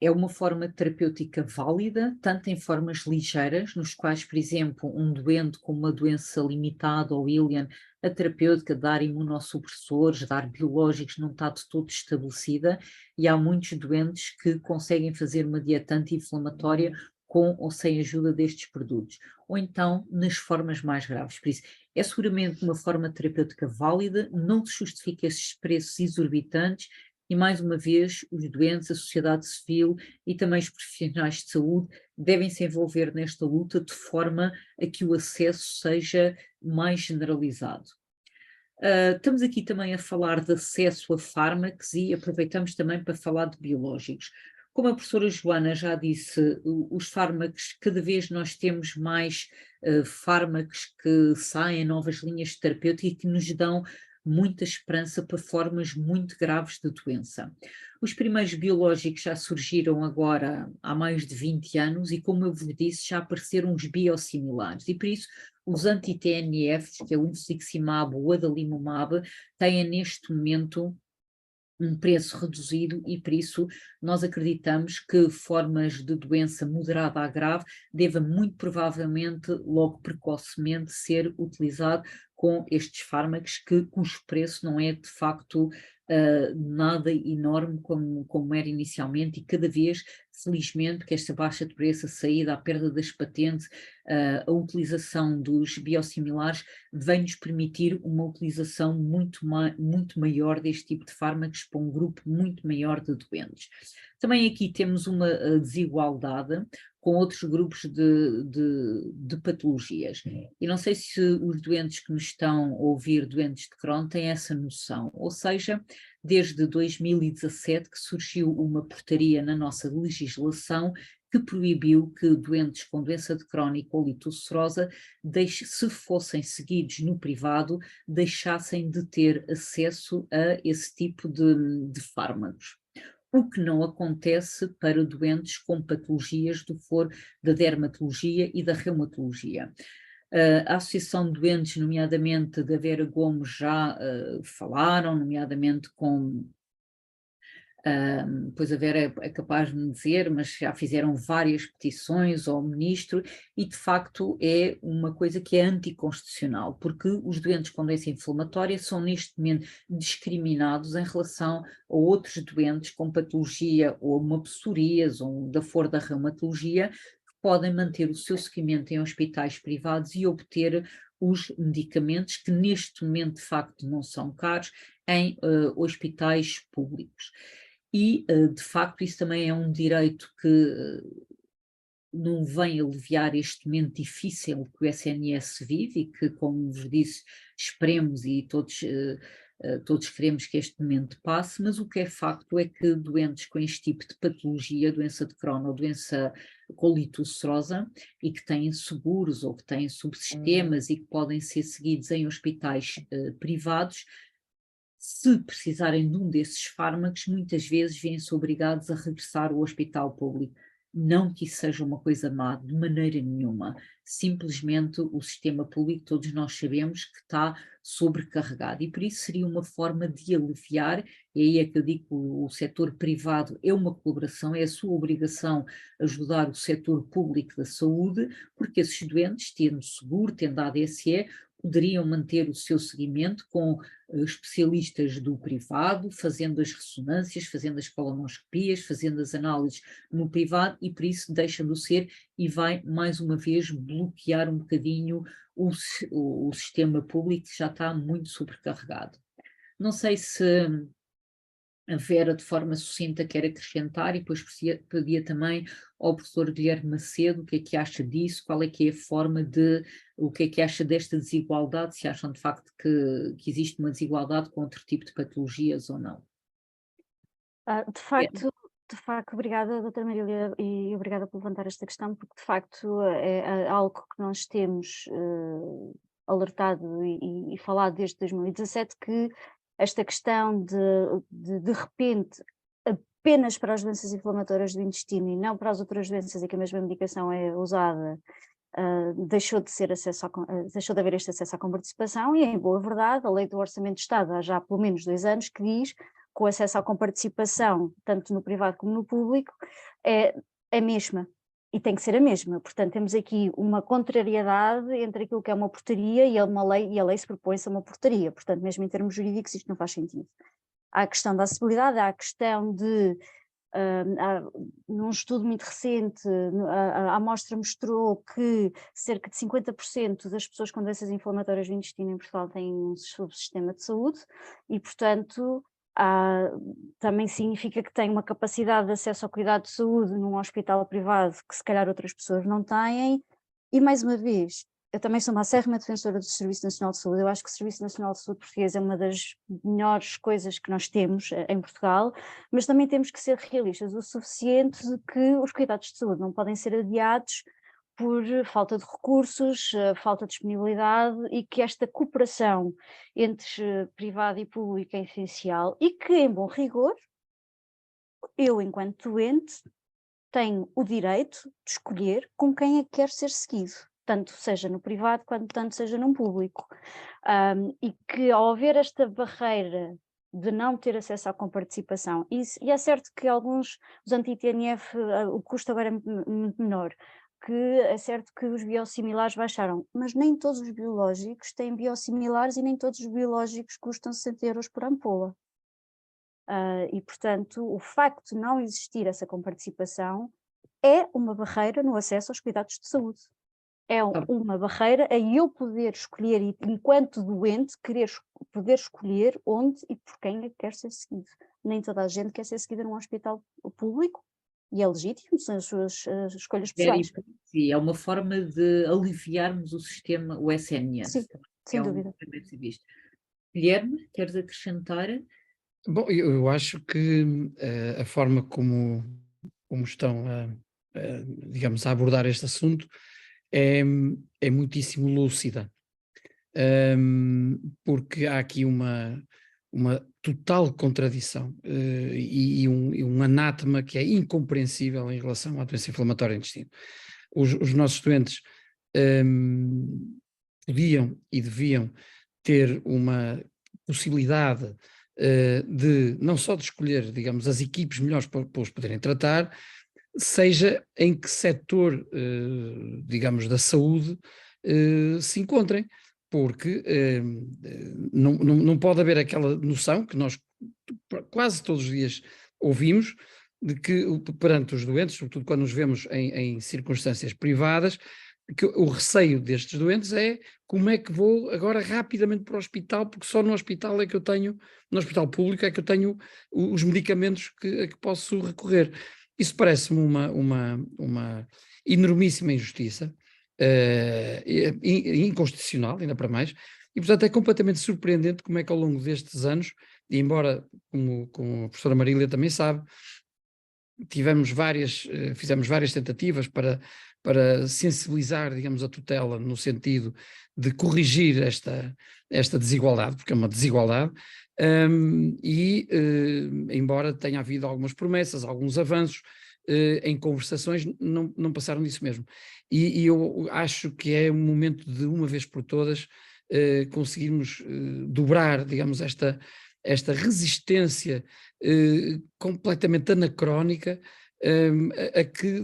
é uma forma terapêutica válida, tanto em formas ligeiras, nos quais, por exemplo, um doente com uma doença limitada ou William, a terapêutica de dar imunossupressores, dar biológicos, não está de todo estabelecida, e há muitos doentes que conseguem fazer uma dieta anti-inflamatória com ou sem a ajuda destes produtos, ou então nas formas mais graves. Por isso, é seguramente uma forma terapêutica válida, não se justifica esses preços exorbitantes, e mais uma vez os doentes, a sociedade civil e também os profissionais de saúde devem se envolver nesta luta de forma a que o acesso seja mais generalizado. Estamos aqui também a falar de acesso a fármacos e aproveitamos também para falar de biológicos. Como a professora Joana já disse, os fármacos, cada vez nós temos mais fármacos que saem, novas linhas terapêuticas que nos dão muita esperança para formas muito graves de doença. Os primeiros biológicos já surgiram agora há mais de 20 anos e, como eu vos disse, já apareceram os biosimilares e por isso os anti-TNFs, que é o infliximab, o adalimumab, têm neste momento um preço reduzido e por isso nós acreditamos que formas de doença moderada a grave deva muito provavelmente, logo precocemente, ser utilizado com estes fármacos cujo preço não é de facto nada enorme como era inicialmente e cada vez, felizmente, que esta baixa de preço, a saída, a perda das patentes, a utilização dos biosimilares vem-nos permitir uma utilização muito maior deste tipo de fármacos para um grupo muito maior de doentes. Também aqui temos uma desigualdade com outros grupos de patologias. E não sei se os doentes que nos estão a ouvir, doentes de Crohn, têm essa noção. Ou seja, desde 2017 que surgiu uma portaria na nossa legislação que proibiu que doentes com doença de Crohn e colite ulcerosa, se fossem seguidos no privado, deixassem de ter acesso a esse tipo de fármacos. O que não acontece para doentes com patologias do foro da dermatologia e da reumatologia. A Associação de Doentes, nomeadamente da Vera Gomes, já falaram, nomeadamente com... pois a Vera é capaz de me dizer, mas já fizeram várias petições ao ministro e de facto é uma coisa que é anticonstitucional, porque os doentes com doença inflamatória são neste momento discriminados em relação a outros doentes com patologia ou uma psoríase ou da flor da reumatologia que podem manter o seu seguimento em hospitais privados e obter os medicamentos que neste momento de facto não são caros em hospitais públicos. E, de facto, isso também é um direito que não vem aliviar este momento difícil que o SNS vive e que, como vos disse, esperemos e todos queremos que este momento passe, mas o que é facto é que doentes com este tipo de patologia, doença de Crohn ou doença colite ulcerosa, e que têm seguros ou que têm subsistemas e que podem ser seguidos em hospitais privados, se precisarem de um desses fármacos, muitas vezes vêm-se obrigados a regressar ao hospital público. Não que isso seja uma coisa má, de maneira nenhuma. Simplesmente o sistema público, todos nós sabemos que está sobrecarregado e por isso seria uma forma de aliviar, e aí é que eu digo que o setor privado é uma colaboração, é a sua obrigação ajudar o setor público da saúde, porque esses doentes, tendo seguro, tendo ADSE, poderiam manter o seu seguimento com especialistas do privado, fazendo as ressonâncias, fazendo as colonoscopias, fazendo as análises no privado e por isso deixa de ser e vai mais uma vez bloquear um bocadinho o sistema público que já está muito sobrecarregado. Não sei se a Vera de forma sucinta quer acrescentar e depois pedia também ao professor Guilherme Macedo o que é que acha disso, qual é que é a forma o que é que acha desta desigualdade, se acham de facto que existe uma desigualdade com outro tipo de patologias ou não. De facto, obrigada, doutora Marília, e obrigada por levantar esta questão, porque de facto é algo que nós temos alertado e falado desde 2017, que esta questão de repente, apenas para as doenças inflamatórias do intestino e não para as outras doenças em que a mesma medicação é usada, deixou de haver este acesso à comparticipação e, em boa verdade, a Lei do Orçamento de Estado há já pelo menos 2 anos que diz que o acesso à comparticipação, tanto no privado como no público, é a mesma. E tem que ser a mesma. Portanto, temos aqui uma contrariedade entre aquilo que é uma portaria e a lei se propõe-se a uma portaria. Portanto, mesmo em termos jurídicos, isto não faz sentido. Há a questão da acessibilidade, há a questão de, num estudo muito recente, a amostra mostrou que cerca de 50% das pessoas com doenças inflamatórias do intestino em Portugal têm um subsistema de saúde e, portanto, Também significa que tem uma capacidade de acesso ao cuidado de saúde num hospital privado que se calhar outras pessoas não têm, e mais uma vez, eu também sou uma acérrima defensora do Serviço Nacional de Saúde. Eu acho que o Serviço Nacional de Saúde português é uma das melhores coisas que nós temos em Portugal, mas também temos que ser realistas o suficiente de que os cuidados de saúde não podem ser adiados por falta de recursos, falta de disponibilidade, e que esta cooperação entre privado e público é essencial e que, em bom rigor, eu, enquanto doente, tenho o direito de escolher com quem é que quer ser seguido, tanto seja no privado quanto tanto seja no público. E que ao haver esta barreira de não ter acesso à comparticipação, e é certo que alguns, os anti-TNF, o custo agora é muito menor, que é certo que os biosimilares baixaram, mas nem todos os biológicos têm biosimilares e nem todos os biológicos custam 60 euros por ampola. E, portanto, o facto de não existir essa comparticipação é uma barreira no acesso aos cuidados de saúde. É uma barreira a eu poder escolher, e enquanto doente, poder escolher onde e por quem é que quer ser seguido. Nem toda a gente quer ser seguida num hospital público, e é legítimo, são as suas escolhas pessoais. Sim, é uma forma de aliviarmos o sistema, o SNS. Sim, sem dúvida. Guilherme, queres acrescentar? Bom, eu acho que a forma como estão, digamos, a abordar este assunto é muitíssimo lúcida, porque há aqui uma total contradição e um anátema que é incompreensível em relação à doença inflamatória do intestino. Os nossos doentes podiam e deviam ter uma possibilidade de não só de escolher, digamos, as equipes melhores para os poderem tratar, seja em que setor, digamos, da saúde se encontrem, porque não pode haver aquela noção que nós quase todos os dias ouvimos, de que perante os doentes, sobretudo quando nos vemos em circunstâncias privadas, que o receio destes doentes é como é que vou agora rapidamente para o hospital, porque só no hospital é que eu tenho, no hospital público é que eu tenho os medicamentos a que posso recorrer. Isso parece-me uma enormíssima injustiça, inconstitucional, ainda para mais, e portanto é completamente surpreendente como é que ao longo destes anos, e embora, como a professora Marília também sabe, fizemos várias tentativas para sensibilizar, digamos, a tutela no sentido de corrigir esta desigualdade, porque é uma desigualdade, embora tenha havido algumas promessas, alguns avanços, em conversações, não passaram disso mesmo. E eu acho que é um momento de, uma vez por todas, conseguirmos dobrar, digamos, esta resistência completamente anacrónica a que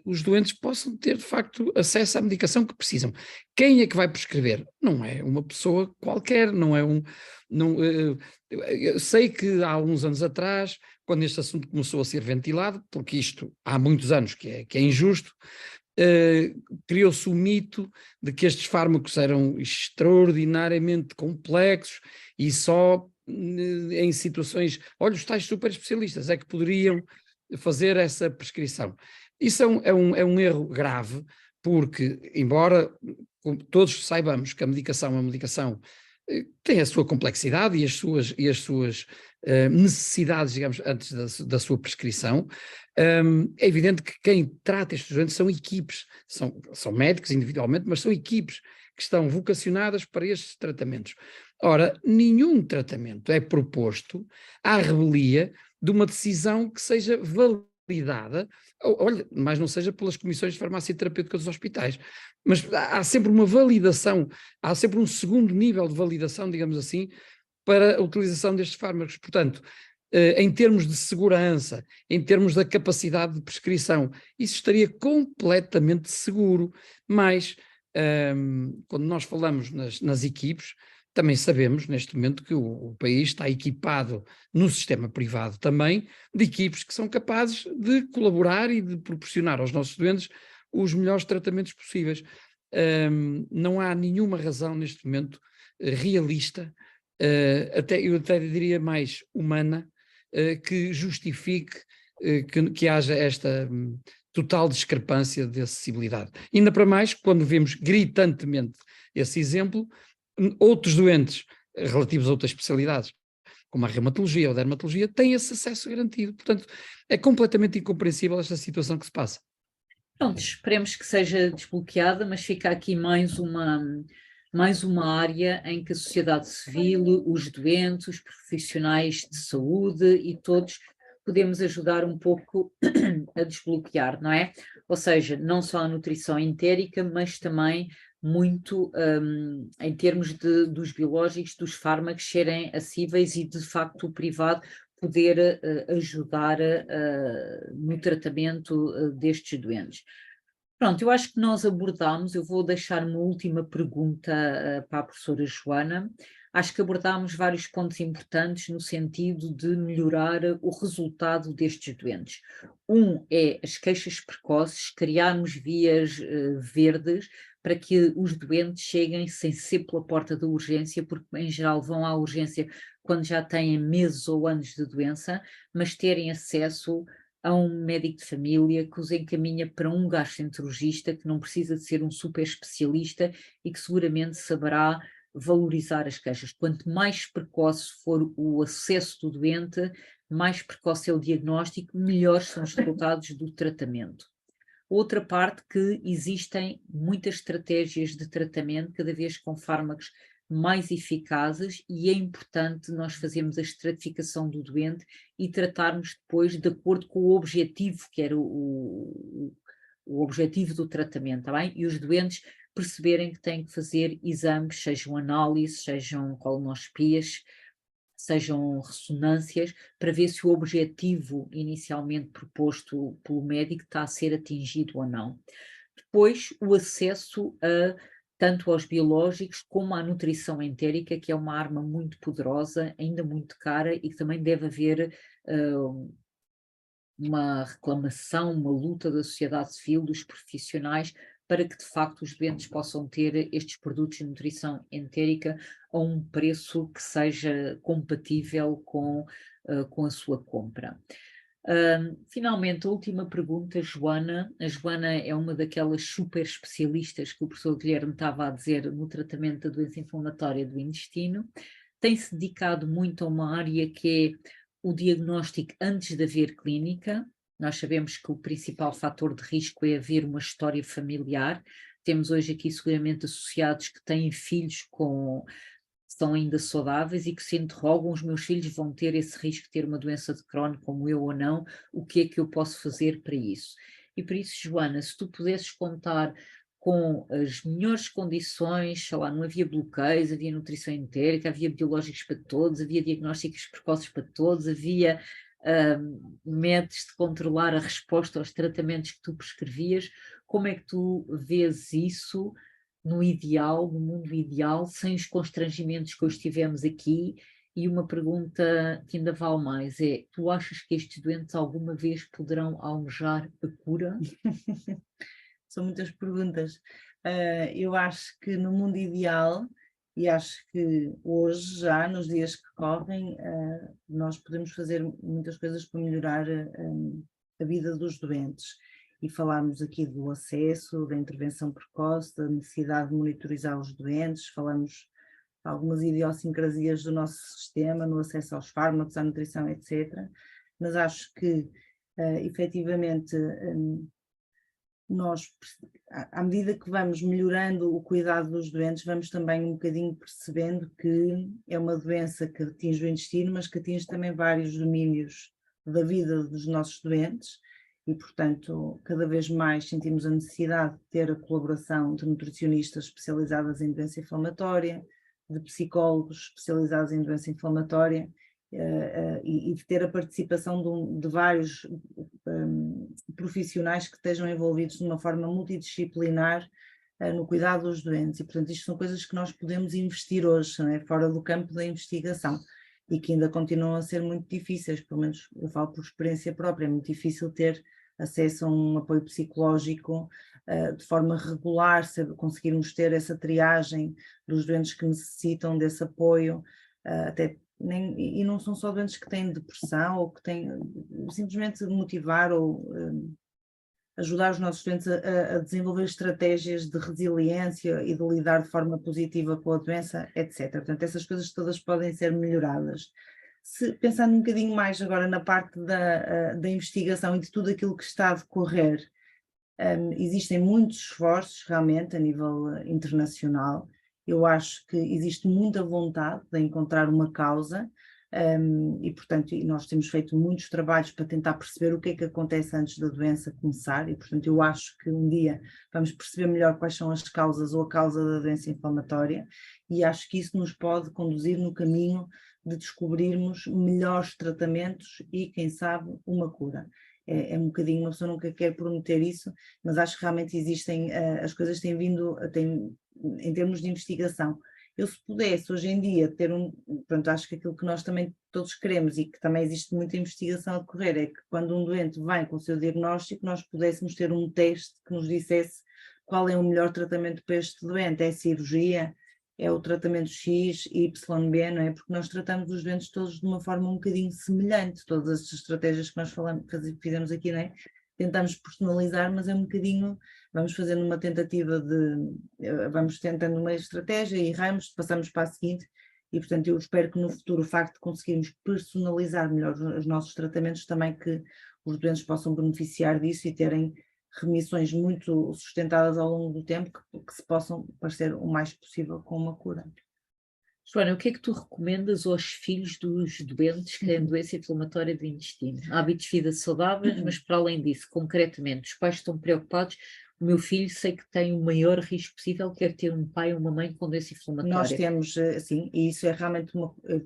os doentes possam ter, de facto, acesso à medicação que precisam. Quem é que vai prescrever? Não é uma pessoa qualquer, não é eu sei que há uns anos atrás, quando este assunto começou a ser ventilado, porque isto há muitos anos que é injusto, criou-se o mito de que estes fármacos eram extraordinariamente complexos e só em situações, olha, os tais super especialistas é que poderiam fazer essa prescrição. Isso é um erro grave, porque embora todos saibamos que a medicação tem a sua complexidade e as suas necessidades, digamos, antes da sua prescrição, é evidente que quem trata estes doentes são equipes, são médicos individualmente, mas são equipes que estão vocacionadas para estes tratamentos. Ora, nenhum tratamento é proposto à revelia de uma decisão que seja validada, olha, mas não seja pelas comissões de farmácia terapêutica dos hospitais, mas há sempre uma validação, há sempre um segundo nível de validação, digamos assim, para a utilização destes fármacos. Portanto, em termos de segurança, em termos da capacidade de prescrição, isso estaria completamente seguro, mas quando nós falamos nas equipes, também sabemos neste momento que o país está equipado no sistema privado também de equipes que são capazes de colaborar e de proporcionar aos nossos doentes os melhores tratamentos possíveis. Não há nenhuma razão neste momento realista eu até diria mais humana, que justifique que haja esta total discrepância de acessibilidade. Ainda para mais quando vemos gritantemente esse exemplo, outros doentes relativos a outras especialidades, como a reumatologia ou a dermatologia, têm esse acesso garantido. Portanto, é completamente incompreensível esta situação que se passa. Pronto, esperemos que seja desbloqueada, mas fica aqui mais uma área em que a sociedade civil, os doentes, os profissionais de saúde e todos podemos ajudar um pouco a desbloquear, não é? Ou seja, não só a nutrição entérica, mas também muito em termos dos biológicos, dos fármacos serem acessíveis e de facto o privado poder ajudar no tratamento destes doentes. Pronto, eu acho que nós abordámos, eu vou deixar uma última pergunta para a professora Joana. Acho que abordámos vários pontos importantes no sentido de melhorar o resultado destes doentes. Um é as queixas precoces, criarmos vias verdes para que os doentes cheguem sem ser pela porta da urgência, porque em geral vão à urgência quando já têm meses ou anos de doença, mas terem acesso a um médico de família que os encaminha para um gastroenterologista que não precisa de ser um super especialista e que seguramente saberá valorizar as queixas. Quanto mais precoce for o acesso do doente, mais precoce é o diagnóstico, melhores são os resultados do tratamento. Outra parte que existem muitas estratégias de tratamento, cada vez com fármacos mais eficazes, e é importante nós fazermos a estratificação do doente e tratarmos depois de acordo com o objetivo, que era o objetivo do tratamento, tá bem? E os doentes perceberem que têm que fazer exames, sejam análises, sejam colonoscopias, sejam ressonâncias, para ver se o objetivo inicialmente proposto pelo médico está a ser atingido ou não. Depois, o acesso tanto aos biológicos como à nutrição entérica, que é uma arma muito poderosa, ainda muito cara, e que também deve haver uma reclamação, uma luta da sociedade civil, dos profissionais, para que de facto os doentes possam ter estes produtos de nutrição entérica a um preço que seja compatível com a sua compra. Finalmente, a última pergunta, Joana. A Joana é uma daquelas super especialistas que o professor Guilherme estava a dizer no tratamento da doença inflamatória do intestino. Tem-se dedicado muito a uma área que é o diagnóstico antes de haver clínica. Nós sabemos que o principal fator de risco é haver uma história familiar. Temos hoje aqui seguramente associados que têm filhos estão ainda saudáveis e que se interrogam: os meus filhos vão ter esse risco de ter uma doença de Crohn como eu ou não, o que é que eu posso fazer para isso? E por isso, Joana, se tu pudesses contar com as melhores condições, sei lá, não havia bloqueios, havia nutrição entérica, havia biológicos para todos, havia diagnósticos precoces para todos, havia métodos de controlar a resposta aos tratamentos que tu prescrevias. Como é que tu vês isso no ideal, no mundo ideal, sem os constrangimentos que hoje tivemos aqui? E uma pergunta que ainda vale mais é: tu achas que estes doentes alguma vez poderão almejar a cura? São muitas perguntas. Eu acho que no mundo ideal, e acho que hoje já, nos dias que correm, nós podemos fazer muitas coisas para melhorar a vida dos doentes. E falámos aqui do acesso, da intervenção precoce, da necessidade de monitorizar os doentes, falamos de algumas idiosincrasias do nosso sistema, no acesso aos fármacos, à nutrição, etc. Mas acho que, efetivamente, nós, à medida que vamos melhorando o cuidado dos doentes, vamos também um bocadinho percebendo que é uma doença que atinge o intestino, mas que atinge também vários domínios da vida dos nossos doentes e, portanto, cada vez mais sentimos a necessidade de ter a colaboração de nutricionistas especializadas em doença inflamatória, de psicólogos especializados em doença inflamatória, e de ter a participação de vários profissionais que estejam envolvidos de uma forma multidisciplinar no cuidado dos doentes. E, portanto, isto são coisas que nós podemos investir hoje, não é? Fora do campo da investigação, e que ainda continuam a ser muito difíceis, pelo menos eu falo por experiência própria. É muito difícil ter acesso a um apoio psicológico de forma regular, conseguirmos ter essa triagem dos doentes que necessitam desse apoio. e não são só doentes que têm depressão ou que têm, simplesmente motivar ou ajudar os nossos doentes a desenvolver estratégias de resiliência e de lidar de forma positiva com a doença, etc. Portanto, essas coisas todas podem ser melhoradas. Pensando um bocadinho mais agora na parte da investigação e de tudo aquilo que está a decorrer, existem muitos esforços realmente a nível internacional. Eu acho que existe muita vontade de encontrar uma causa, e portanto nós temos feito muitos trabalhos para tentar perceber o que é que acontece antes da doença começar, e portanto eu acho que um dia vamos perceber melhor quais são as causas ou a causa da doença inflamatória, e acho que isso nos pode conduzir no caminho de descobrirmos melhores tratamentos e, quem sabe, uma cura. É um bocadinho, uma pessoa nunca quer prometer isso, mas acho que realmente existem, as coisas têm vindo, em termos de investigação. Eu, se pudesse hoje em dia ter pronto, acho que aquilo que nós também todos queremos e que também existe muita investigação a decorrer é que quando um doente vem com o seu diagnóstico, nós pudéssemos ter um teste que nos dissesse qual é o melhor tratamento para este doente, é a cirurgia, é o tratamento X, Y, B, não é? Porque nós tratamos os doentes todos de uma forma um bocadinho semelhante, todas as estratégias que nós fizemos aqui, não é? Tentamos personalizar, mas é um bocadinho, vamos fazendo uma tentativa vamos tentando uma estratégia, erramos, passamos para a seguinte, e portanto eu espero que no futuro o facto de conseguirmos personalizar melhor os nossos tratamentos também que os doentes possam beneficiar disso e terem remissões muito sustentadas ao longo do tempo que se possam parecer o mais possível com uma cura. Joana, o que é que tu recomendas aos filhos dos doentes que têm doença inflamatória do intestino? Hábitos de vida saudáveis, mas para além disso, concretamente, os pais estão preocupados. O meu filho sei que tem o maior risco possível, quer ter um pai ou uma mãe com doença inflamatória. Nós temos, sim, e isso é realmente,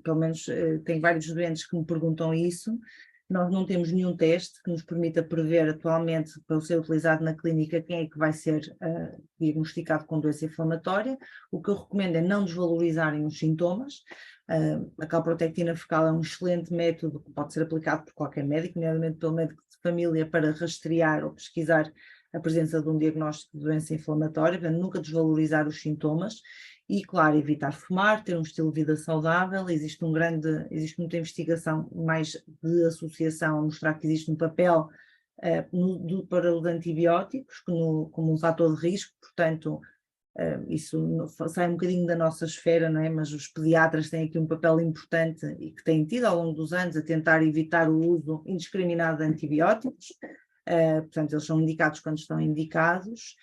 pelo menos tem vários doentes que me perguntam isso. Nós não temos nenhum teste que nos permita prever atualmente, para ser utilizado na clínica, quem é que vai ser diagnosticado com doença inflamatória. O que eu recomendo é não desvalorizarem os sintomas. A calprotectina fecal é um excelente método que pode ser aplicado por qualquer médico, nomeadamente pelo médico de família, para rastrear ou pesquisar a presença de um diagnóstico de doença inflamatória, portanto, nunca desvalorizar os sintomas. E, claro, evitar fumar, ter um estilo de vida saudável. Existe muita investigação mais de associação a mostrar que existe um papel para os antibióticos como um fator de risco, portanto, isso sai um bocadinho da nossa esfera, não é? Mas os pediatras têm aqui um papel importante e que têm tido ao longo dos anos a tentar evitar o uso indiscriminado de antibióticos, portanto, eles são indicados quando estão indicados.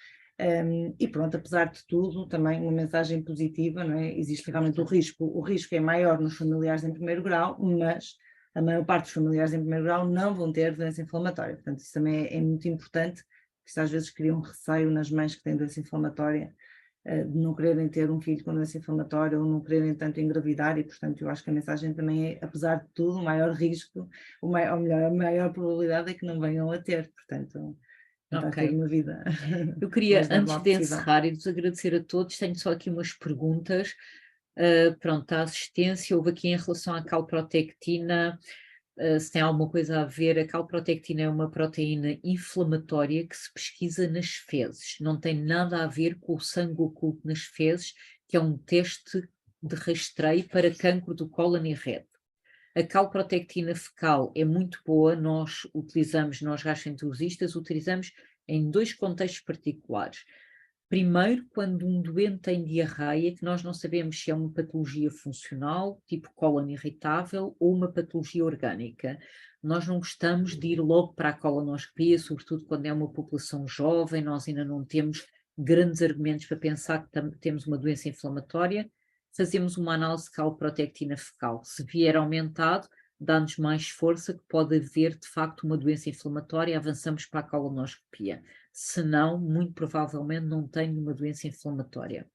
E pronto, apesar de tudo, também uma mensagem positiva, não é? Existe realmente o risco é maior nos familiares em primeiro grau, mas a maior parte dos familiares em primeiro grau não vão ter doença inflamatória, portanto isso também é muito importante, porque às vezes cria um receio nas mães que têm doença inflamatória, de não quererem ter um filho com doença inflamatória ou não quererem tanto engravidar, e portanto eu acho que a mensagem também é, apesar de tudo, o maior risco, ou melhor, a maior probabilidade é que não venham a ter, portanto... Okay. Ter uma vida. Eu queria, antes de encerrar e vos agradecer a todos, tenho só aqui umas perguntas. Pronto, a assistência, houve aqui em relação à calprotectina, se tem alguma coisa a ver, a calprotectina é uma proteína inflamatória que se pesquisa nas fezes, não tem nada a ver com o sangue oculto nas fezes, que é um teste de rastreio para cancro do cólon e reto. A calprotectina fecal é muito boa, nós gastroenterologistas, utilizamos em dois contextos particulares. Primeiro, quando um doente tem diarreia, que nós não sabemos se é uma patologia funcional, tipo cólon irritável, ou uma patologia orgânica. Nós não gostamos de ir logo para a colonoscopia, sobretudo quando é uma população jovem, nós ainda não temos grandes argumentos para pensar que temos uma doença inflamatória. Fazemos uma análise de calprotectina fecal. Se vier aumentado, dá-nos mais força que pode haver, de facto, uma doença inflamatória e avançamos para a colonoscopia. Se não, muito provavelmente não tem uma doença inflamatória.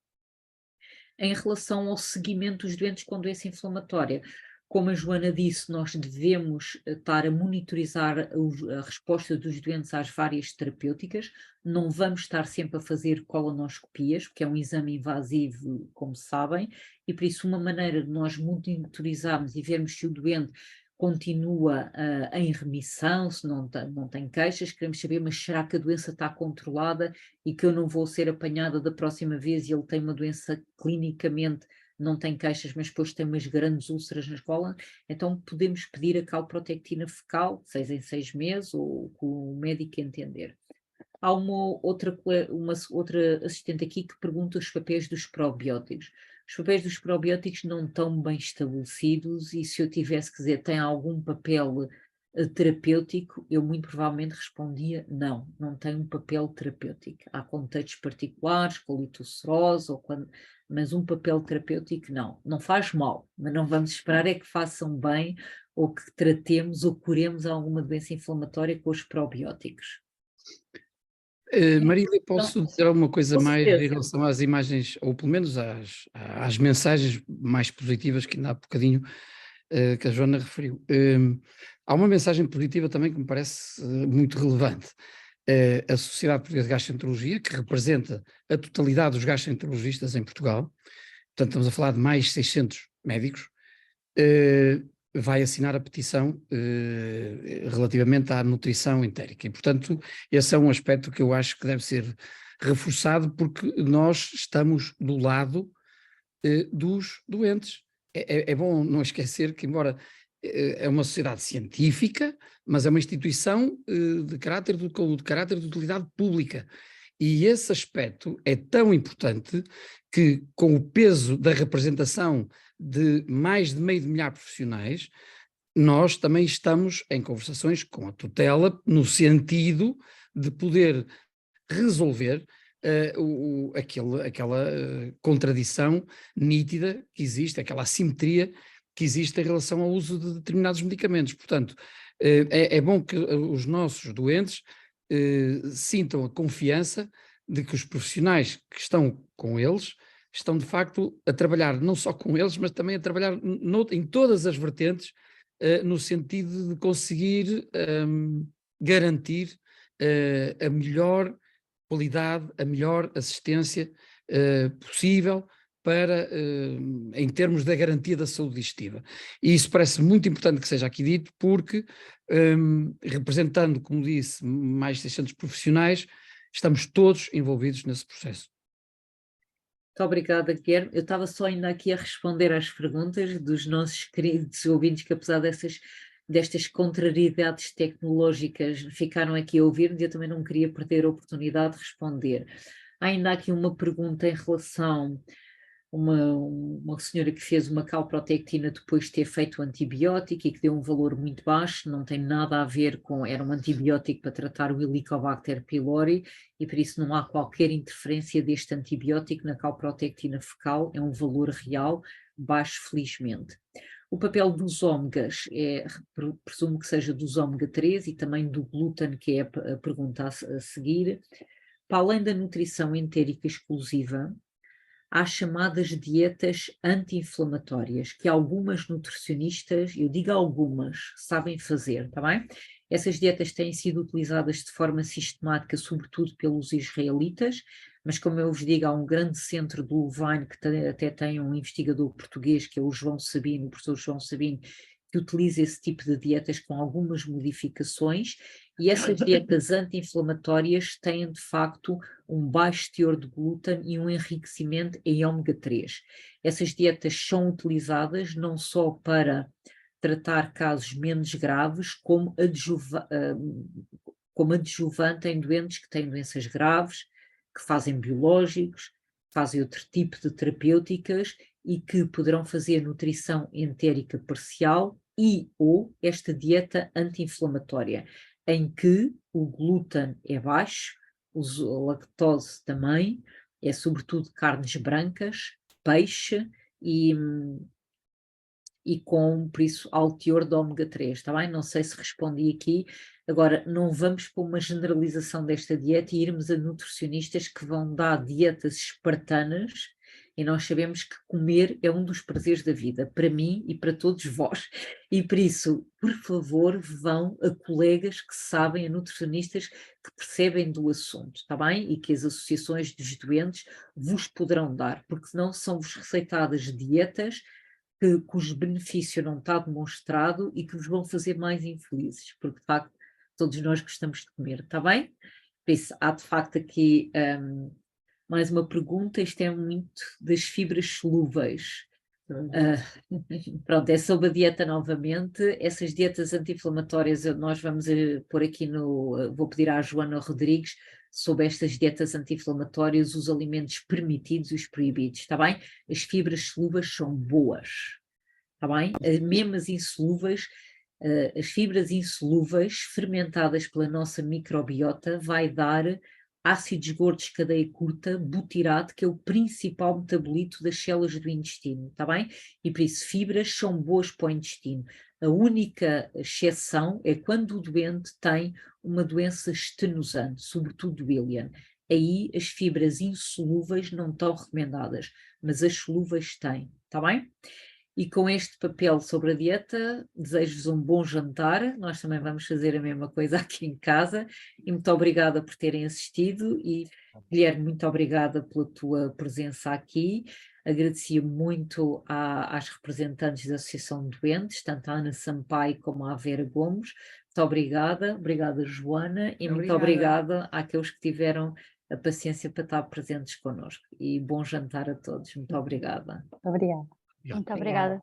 Em relação ao seguimento dos doentes com doença inflamatória, como a Joana disse, nós devemos estar a monitorizar a resposta dos doentes às várias terapêuticas, não vamos estar sempre a fazer colonoscopias, porque é um exame invasivo, como sabem, e por isso uma maneira de nós monitorizarmos e vermos se o doente continua em remissão, se não tem queixas, queremos saber, mas será que a doença está controlada e que eu não vou ser apanhada da próxima vez e ele tem uma doença clinicamente não tem queixas, mas depois tem umas grandes úlceras nas cólonas, então podemos pedir a calprotectina fecal, 6 em 6 meses, ou o que o médico entender. Há uma outra assistente aqui que pergunta os papéis dos probióticos. Os papéis dos probióticos não estão bem estabelecidos e se eu tivesse que dizer, tem algum papel terapêutico, eu muito provavelmente respondia não, não tem um papel terapêutico. Há contextos particulares, com litulcerose, mas um papel terapêutico não. Não faz mal, mas não vamos esperar é que façam bem ou que tratemos ou curemos alguma doença inflamatória com os probióticos. Marília, posso dizer alguma coisa com mais certeza. em relação às imagens, ou pelo menos às mensagens mais positivas que ainda há bocadinho que a Joana referiu. Há uma mensagem positiva também que me parece muito relevante. A Sociedade Portuguesa de Gastroenterologia, que representa a totalidade dos gastroenterologistas em Portugal, portanto estamos a falar de mais de 600 médicos, vai assinar a petição relativamente à nutrição entérica. E, portanto, esse é um aspecto que eu acho que deve ser reforçado, porque nós estamos do lado dos doentes. É bom não esquecer que, embora é uma sociedade científica, mas é uma instituição de caráter de utilidade pública. E esse aspecto é tão importante que, com o peso da representação de mais de meio de milhar de profissionais, nós também estamos em conversações com a tutela no sentido de poder resolver aquela contradição nítida que existe, aquela assimetria que existe em relação ao uso de determinados medicamentos. Portanto, é bom que os nossos doentes sintam a confiança de que os profissionais que estão com eles estão de facto a trabalhar não só com eles, mas também a trabalhar em todas as vertentes, no sentido de conseguir garantir a melhor qualidade, a melhor assistência possível para, em termos da garantia da saúde digestiva. E isso parece muito importante que seja aqui dito, porque representando, como disse, mais de 600 profissionais, estamos todos envolvidos nesse processo. Muito obrigada, Guilherme. Eu estava só ainda aqui a responder às perguntas dos nossos queridos ouvintes, que apesar destas contrariedades tecnológicas ficaram aqui a ouvir-nos, eu também não queria perder a oportunidade de responder. Há ainda aqui uma pergunta em relação a uma senhora que fez uma calprotectina depois de ter feito o antibiótico e que deu um valor muito baixo, não tem nada a ver com, era um antibiótico para tratar o Helicobacter pylori e por isso não há qualquer interferência deste antibiótico na calprotectina fecal, é um valor real, baixo felizmente. O papel dos ômegas, presumo que seja dos ômega 3 e também do glúten, que é a pergunta a seguir. Para além da nutrição entérica exclusiva, há chamadas dietas anti-inflamatórias, que algumas nutricionistas, eu digo algumas, sabem fazer, está bem? Essas dietas têm sido utilizadas de forma sistemática, sobretudo pelos israelitas, mas como eu vos digo, há um grande centro do Louvain que até tem um investigador português, que é o João Sabino, o professor João Sabino, que utiliza esse tipo de dietas com algumas modificações, e essas dietas anti-inflamatórias têm de facto um baixo teor de glúten e um enriquecimento em ômega 3. Essas dietas são utilizadas não só para tratar casos menos graves, como adjuvante em doentes que têm doenças graves, que fazem biológicos, fazem outro tipo de terapêuticas e que poderão fazer nutrição entérica parcial e ou esta dieta anti-inflamatória, em que o glúten é baixo, a lactose também, é sobretudo carnes brancas, peixe e com, por isso, alto teor de ômega 3, está bem? Não sei se respondi aqui. Agora, não vamos para uma generalização desta dieta e irmos a nutricionistas que vão dar dietas espartanas, e nós sabemos que comer é um dos prazeres da vida, para mim e para todos vós. E por isso, por favor, vão a colegas que sabem, a nutricionistas que percebem do assunto, está bem? E que as associações dos doentes vos poderão dar, porque senão são-vos receitadas dietas cujo benefício não está demonstrado e que vos vão fazer mais infelizes, porque de facto todos nós gostamos de comer, está bem? Por isso há de facto aqui Mais uma pergunta, isto é muito das fibras solúveis. Pronto, é sobre a dieta novamente. Essas dietas anti-inflamatórias nós vamos pôr aqui vou pedir à Joana Rodrigues sobre estas dietas anti-inflamatórias, os alimentos permitidos e os proibidos, está bem? As fibras solúveis são boas, está bem? Mesmo as insolúveis, as fibras insolúveis fermentadas pela nossa microbiota vai dar ácidos gordos de cadeia curta, butirato, que é o principal metabolito das células do intestino, está bem? E por isso fibras são boas para o intestino. A única exceção é quando o doente tem uma doença estenosante, sobretudo o William. Aí as fibras insolúveis não estão recomendadas, mas as solúveis têm, está bem? E com este papel sobre a dieta, desejo-vos um bom jantar. Nós também vamos fazer a mesma coisa aqui em casa. E muito obrigada por terem assistido. E, Guilherme, muito obrigada pela tua presença aqui. Agradecia muito às representantes da Associação de Doentes, tanto a Ana Sampaio como a Vera Gomes. Muito obrigada. Obrigada, Joana. E muito obrigada àqueles que tiveram a paciência para estar presentes connosco. E bom jantar a todos. Muito obrigada. Obrigada. Muito obrigada.